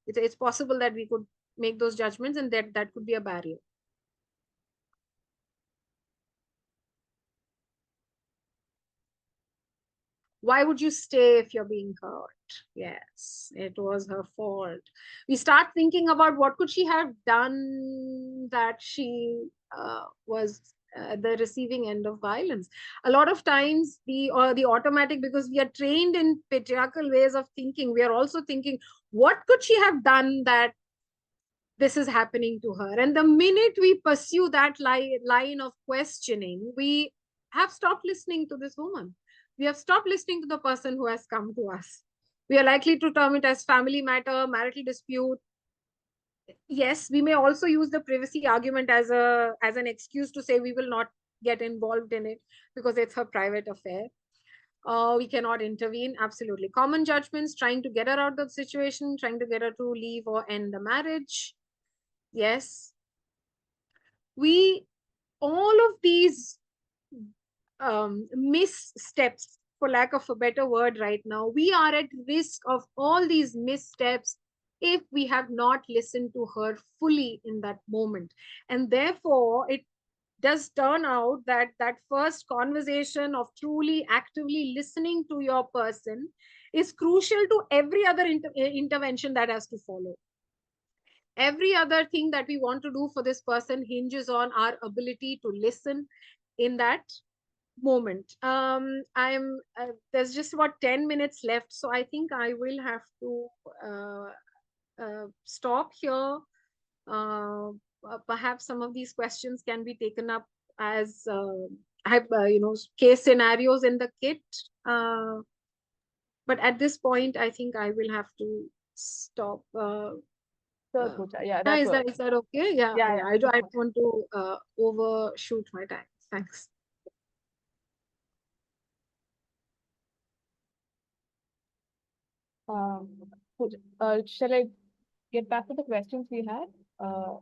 Speaker 2: it's possible that we could make those judgments, and that could be a barrier. Why would you stay if you're being hurt? Yes, it was her fault. We start thinking about what could she have done that she was the receiving end of violence. A lot of times the automatic, because we are trained in patriarchal ways of thinking, we are also thinking, what could she have done that this is happening to her? And the minute we pursue that line of questioning, we have stopped listening to this woman. We have stopped listening to the person who has come to us. We are likely to term it as family matter, marital dispute. Yes, we may also use the privacy argument as an excuse to say we will not get involved in it because it's her private affair. We cannot intervene. Absolutely. Common judgments, trying to get her out of the situation, trying to get her to leave or end the marriage. Yes. All of these missteps, for lack of a better word right now, we are at risk of all these missteps if we have not listened to her fully in that moment. And therefore, it does turn out that that first conversation of truly actively listening to your person is crucial to every other intervention that has to follow. Every other thing that we want to do for this person hinges on our ability to listen in that moment. There's just about 10 minutes left, so I think I will have to stop here. Perhaps some of these questions can be taken up as case scenarios in the kit. But at this point, I think I will have to stop.
Speaker 1: Yeah,
Speaker 2: is that okay? Yeah. I don't want to overshoot my time. Thanks.
Speaker 1: Shall I get back to the questions we had.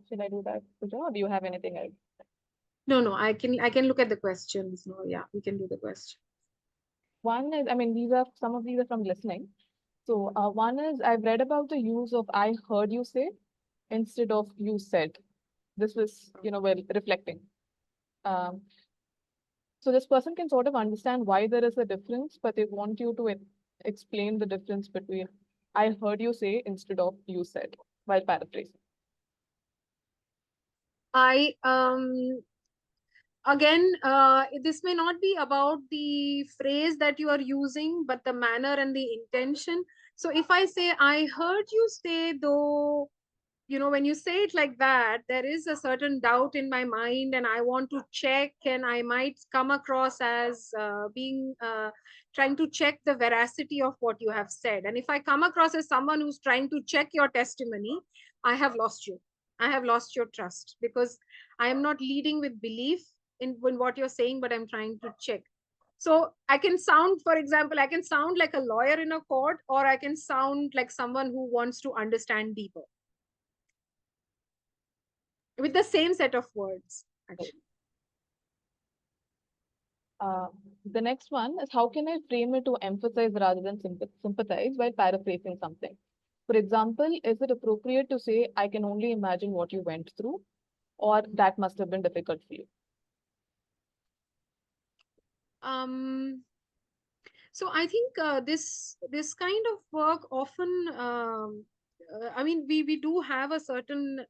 Speaker 1: Should I do that, Pooja, or do you have anything else?
Speaker 2: No, I can look at the questions. No, yeah, we can do the question.
Speaker 1: One is, I mean, some of these are from listening. So one is, I've read about the use of I heard you say instead of you said. This was, well, reflecting. Um, so this person can sort of understand why there is a difference, but they want you to explain the difference between I heard you say instead of you said, while paraphrasing.
Speaker 2: I again, this may not be about the phrase that you are using, but the manner and the intention. So if I say, I heard you say, though, when you say it like that, there is a certain doubt in my mind, and I want to check, and I might come across as being trying to check the veracity of what you have said. And if I come across as someone who's trying to check your testimony, I have lost you. I have lost your trust, because I am not leading with belief in what you're saying, but I'm trying to check. So I can sound, for example, I can sound like a lawyer in a court, or I can sound like someone who wants to understand deeper with the same set of words, actually.
Speaker 1: The next one is, how can I frame it to emphasize rather than sympathize while paraphrasing something? For example, is it appropriate to say, I can only imagine what you went through, or that must have been difficult for you?
Speaker 2: So I think this kind of work often, I mean, we do have a certain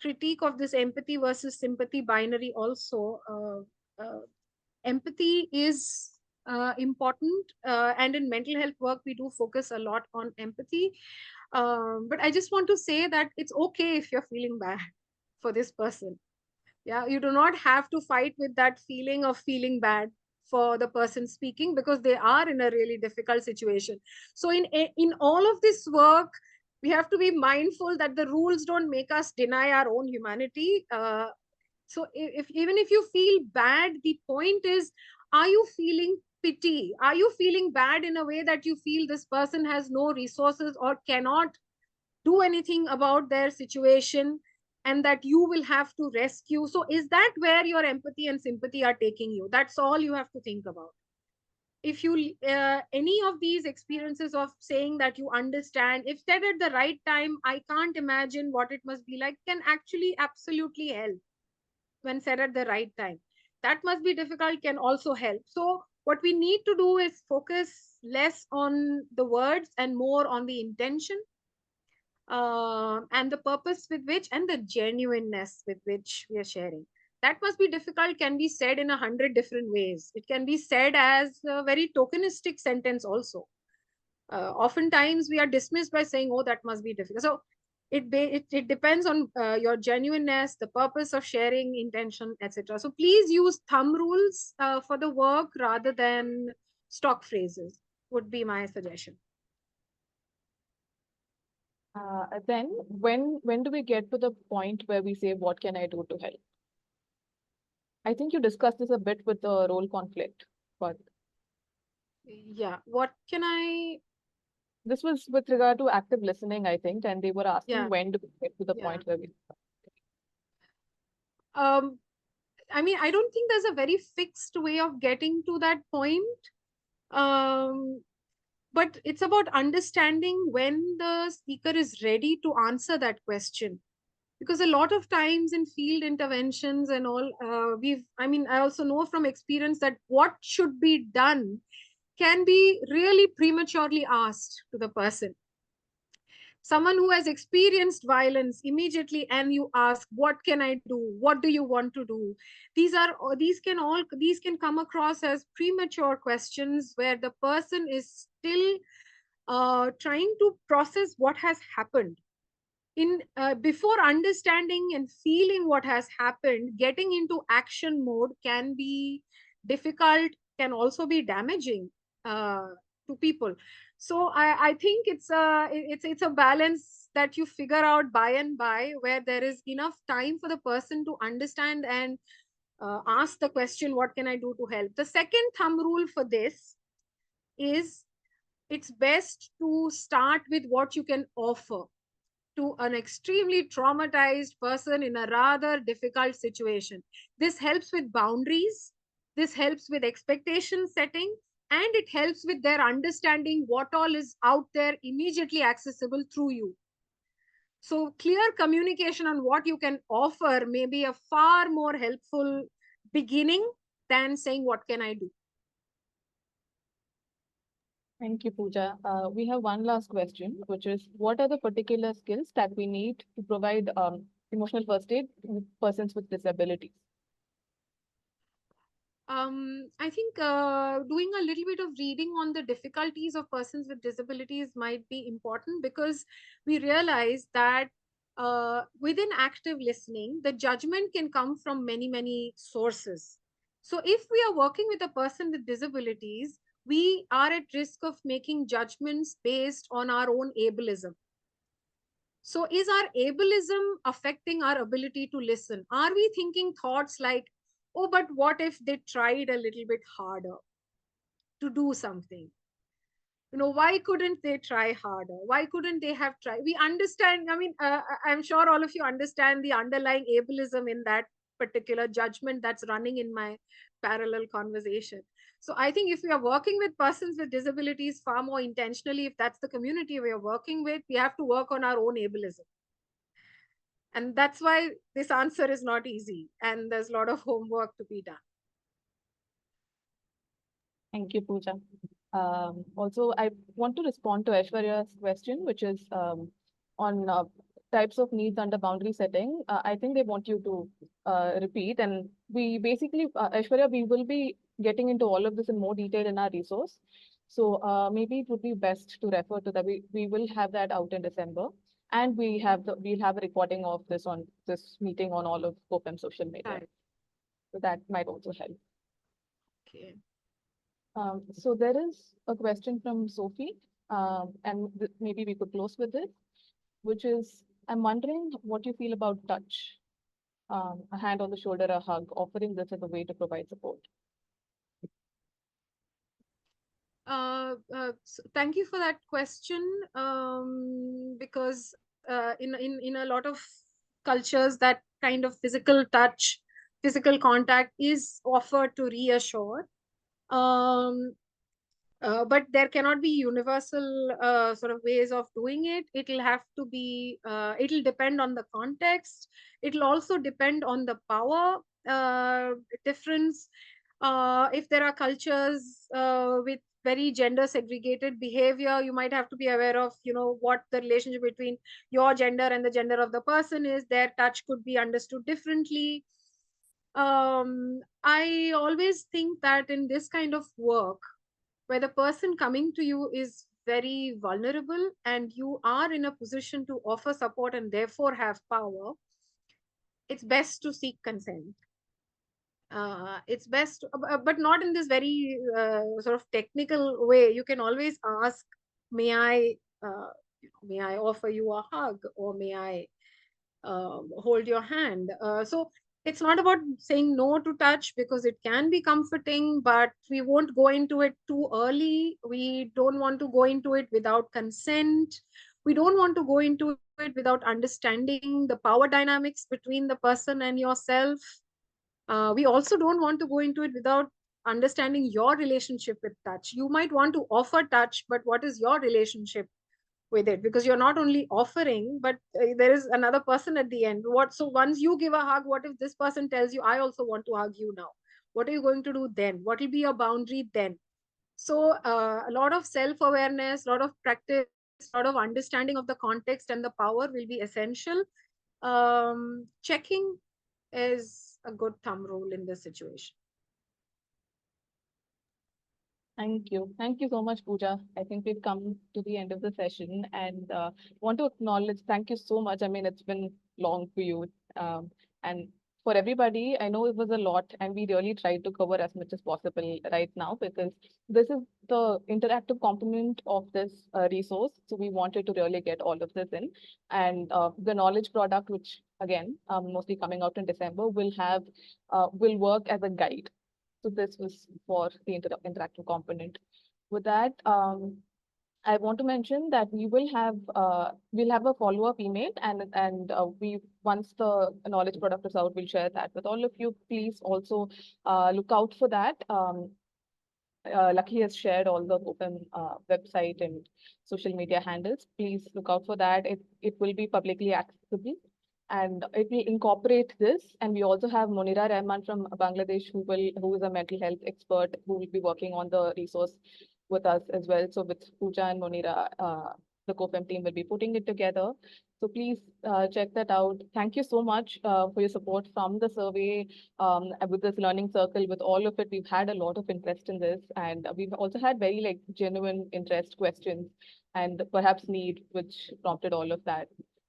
Speaker 2: critique of this empathy versus sympathy binary also. Empathy is important, and in mental health work, we do focus a lot on empathy. But I just want to say that it's okay if you're feeling bad for this person. Yeah, you do not have to fight with that feeling of feeling bad for the person speaking, because they are in a really difficult situation. So in all of this work, we have to be mindful that the rules don't make us deny our own humanity. So if even if you feel bad, the point is, are you feeling pity? Are you feeling bad in a way that you feel this person has no resources or cannot do anything about their situation, and that you will have to rescue? So is that where your empathy and sympathy are taking you? That's all you have to think about. If you any of these experiences of saying that you understand, if said at the right time, I can't imagine what it must be like, can actually absolutely help when said at the right time. That must be difficult, can also help. So what we need to do is focus less on the words and more on the intention, and the purpose with which, and the genuineness with which we are sharing. That must be difficult, can be said in 100 different ways. It can be said as a very tokenistic sentence also. Oftentimes we are dismissed by saying, oh, that must be difficult. So it depends on your genuineness, the purpose of sharing, intention, etc. So please use thumb rules for the work rather than stock phrases, would be my suggestion.
Speaker 1: Then when do we get to the point where we say, what can I do to help? I think you discussed this a bit with the role conflict, but
Speaker 2: yeah, what can I
Speaker 1: this was with regard to active listening, I think, and they were asking,
Speaker 2: yeah
Speaker 1: when do we get to the
Speaker 2: yeah
Speaker 1: point where we
Speaker 2: I mean, I don't think there's a very fixed way of getting to that point. But it's about understanding when the speaker is ready to answer that question. Because a lot of times in field interventions and all, I also know from experience that what should be done can be really prematurely asked to the person. Someone who has experienced violence immediately, and you ask, what can I do, what do you want to do, these can come across as premature questions, where the person is still trying to process what has happened. In before understanding and feeling what has happened, getting into action mode can be difficult, can also be damaging to people. So I think it's a balance that you figure out by and by, where there is enough time for the person to understand and ask the question, what can I do to help? The second thumb rule for this is, it's best to start with what you can offer. to an extremely traumatized person in a rather difficult situation. This helps with boundaries, this helps with expectation setting, and it helps with their understanding what all is out there immediately accessible through you. So, clear communication on what you can offer may be a far more helpful beginning than saying, what can I do?
Speaker 1: Thank you, Pooja. We have one last question, which is what are the particular skills that we need to provide emotional first aid to persons with disabilities?
Speaker 2: I think doing a little bit of reading on the difficulties of persons with disabilities might be important, because we realize that within active listening, the judgment can come from many, many sources. So, if we are working with a person with disabilities, we are at risk of making judgments based on our own ableism. So, is our ableism affecting our ability to listen? Are we thinking thoughts like, oh, but what if they tried a little bit harder to do something? Why couldn't they try harder? Why couldn't they have tried? We understand, I mean, I'm sure all of you understand the underlying ableism in that particular judgment that's running in my parallel conversation. So I think if we are working with persons with disabilities far more intentionally, if that's the community we are working with, we have to work on our own ableism. And that's why this answer is not easy, and there's a lot of homework to be done.
Speaker 1: Thank you, Pooja. Also, I want to respond to Aishwarya's question, which is on types of needs under boundary setting. I think they want you to repeat, and we basically, Aishwarya, we will be getting into all of this in more detail in our resource. So maybe it would be best to refer to that. We will have that out in December, and we'll have a recording of this on this meeting on all of COPEM social media.
Speaker 2: Right.
Speaker 1: So that might also help.
Speaker 2: Okay.
Speaker 1: So there is a question from Sophie, and maybe we could close with it, which is, I'm wondering what you feel about touch, a hand on the shoulder, a hug, offering this as a way to provide support.
Speaker 2: So thank you for that question, because in a lot of cultures, that kind of physical touch, physical contact is offered to reassure. But there cannot be universal sort of ways of doing it. It'll have to be, it'll depend on the context. It'll also depend on the power difference. If there are cultures with very gender segregated behavior, you might have to be aware of, what the relationship between your gender and the gender of the person is. Their touch could be understood differently. I always think that in this kind of work, where the person coming to you is very vulnerable and you are in a position to offer support and therefore have power, it's best to seek consent. It's best, but not in this very sort of technical way. You can always ask, may I, may I offer you a hug, or may I hold your hand? So it's not about saying no to touch, because it can be comforting, but we won't go into it too early. We don't want to go into it without consent. We don't want to go into it without understanding the power dynamics between the person and yourself. We also don't want to go into it without understanding your relationship with touch. You might want to offer touch, but what is your relationship with it? Because you're not only offering, but there is another person at the end. So once you give a hug, what if this person tells you, I also want to hug you now? What are you going to do then? What will be your boundary then? So a lot of self-awareness, a lot of practice, a lot of understanding of the context and the power will be essential. Checking is a good thumb rule in this situation.
Speaker 1: Thank you. Thank you so much, Pooja. I think we've come to the end of the session, and want to acknowledge, thank you so much. I mean, it's been long for you. And for everybody, I know it was a lot, and we really tried to cover as much as possible right now, because this is the interactive component of this resource. So we wanted to really get all of this in. And the knowledge product, which again, mostly coming out in December, will work as a guide. So this was for the interactive component. With that, I want to mention that we'll have a follow-up email, and we once the knowledge product is out, we'll share that with all of you. Please also look out for that. Lucky has shared all the open website and social media handles. Please look out for that. It will be publicly accessible, and it will incorporate this. And we also have Monira Rahman from Bangladesh, who is a mental health expert, who will be working on the resource with us as well. So with Pooja and Monira, the CoFem team will be putting it together. So please check that out. Thank you so much for your support from the survey, with this learning circle, with all of it. We've had a lot of interest in this, and we've also had very like genuine interest questions and perhaps need, which prompted all of that.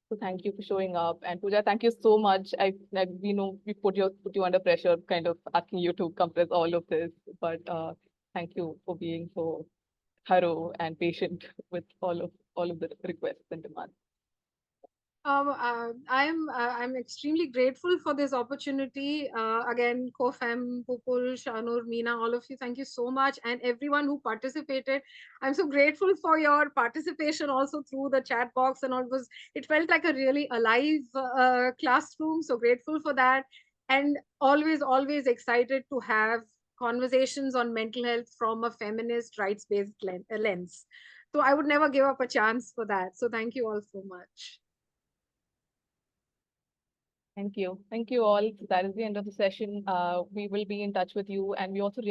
Speaker 1: So thank you for showing up. And Pooja, thank you so much. We know we put you under pressure, kind of asking you to compress all of this, but thank you for being so thorough and patient with all of the requests and demands.
Speaker 2: I'm extremely grateful for this opportunity. Again, Kofem, Pupul, Shanur, Meena, all of you, thank you so much, and everyone who participated. I'm so grateful for your participation also through the chat box and all. It felt like a really alive classroom. So grateful for that, and always excited to have conversations on mental health from a feminist, rights-based lens. So I would never give up a chance for that. So thank you all so much.
Speaker 1: Thank you. Thank you all. That is the end of the session. We will be in touch with you, and we also really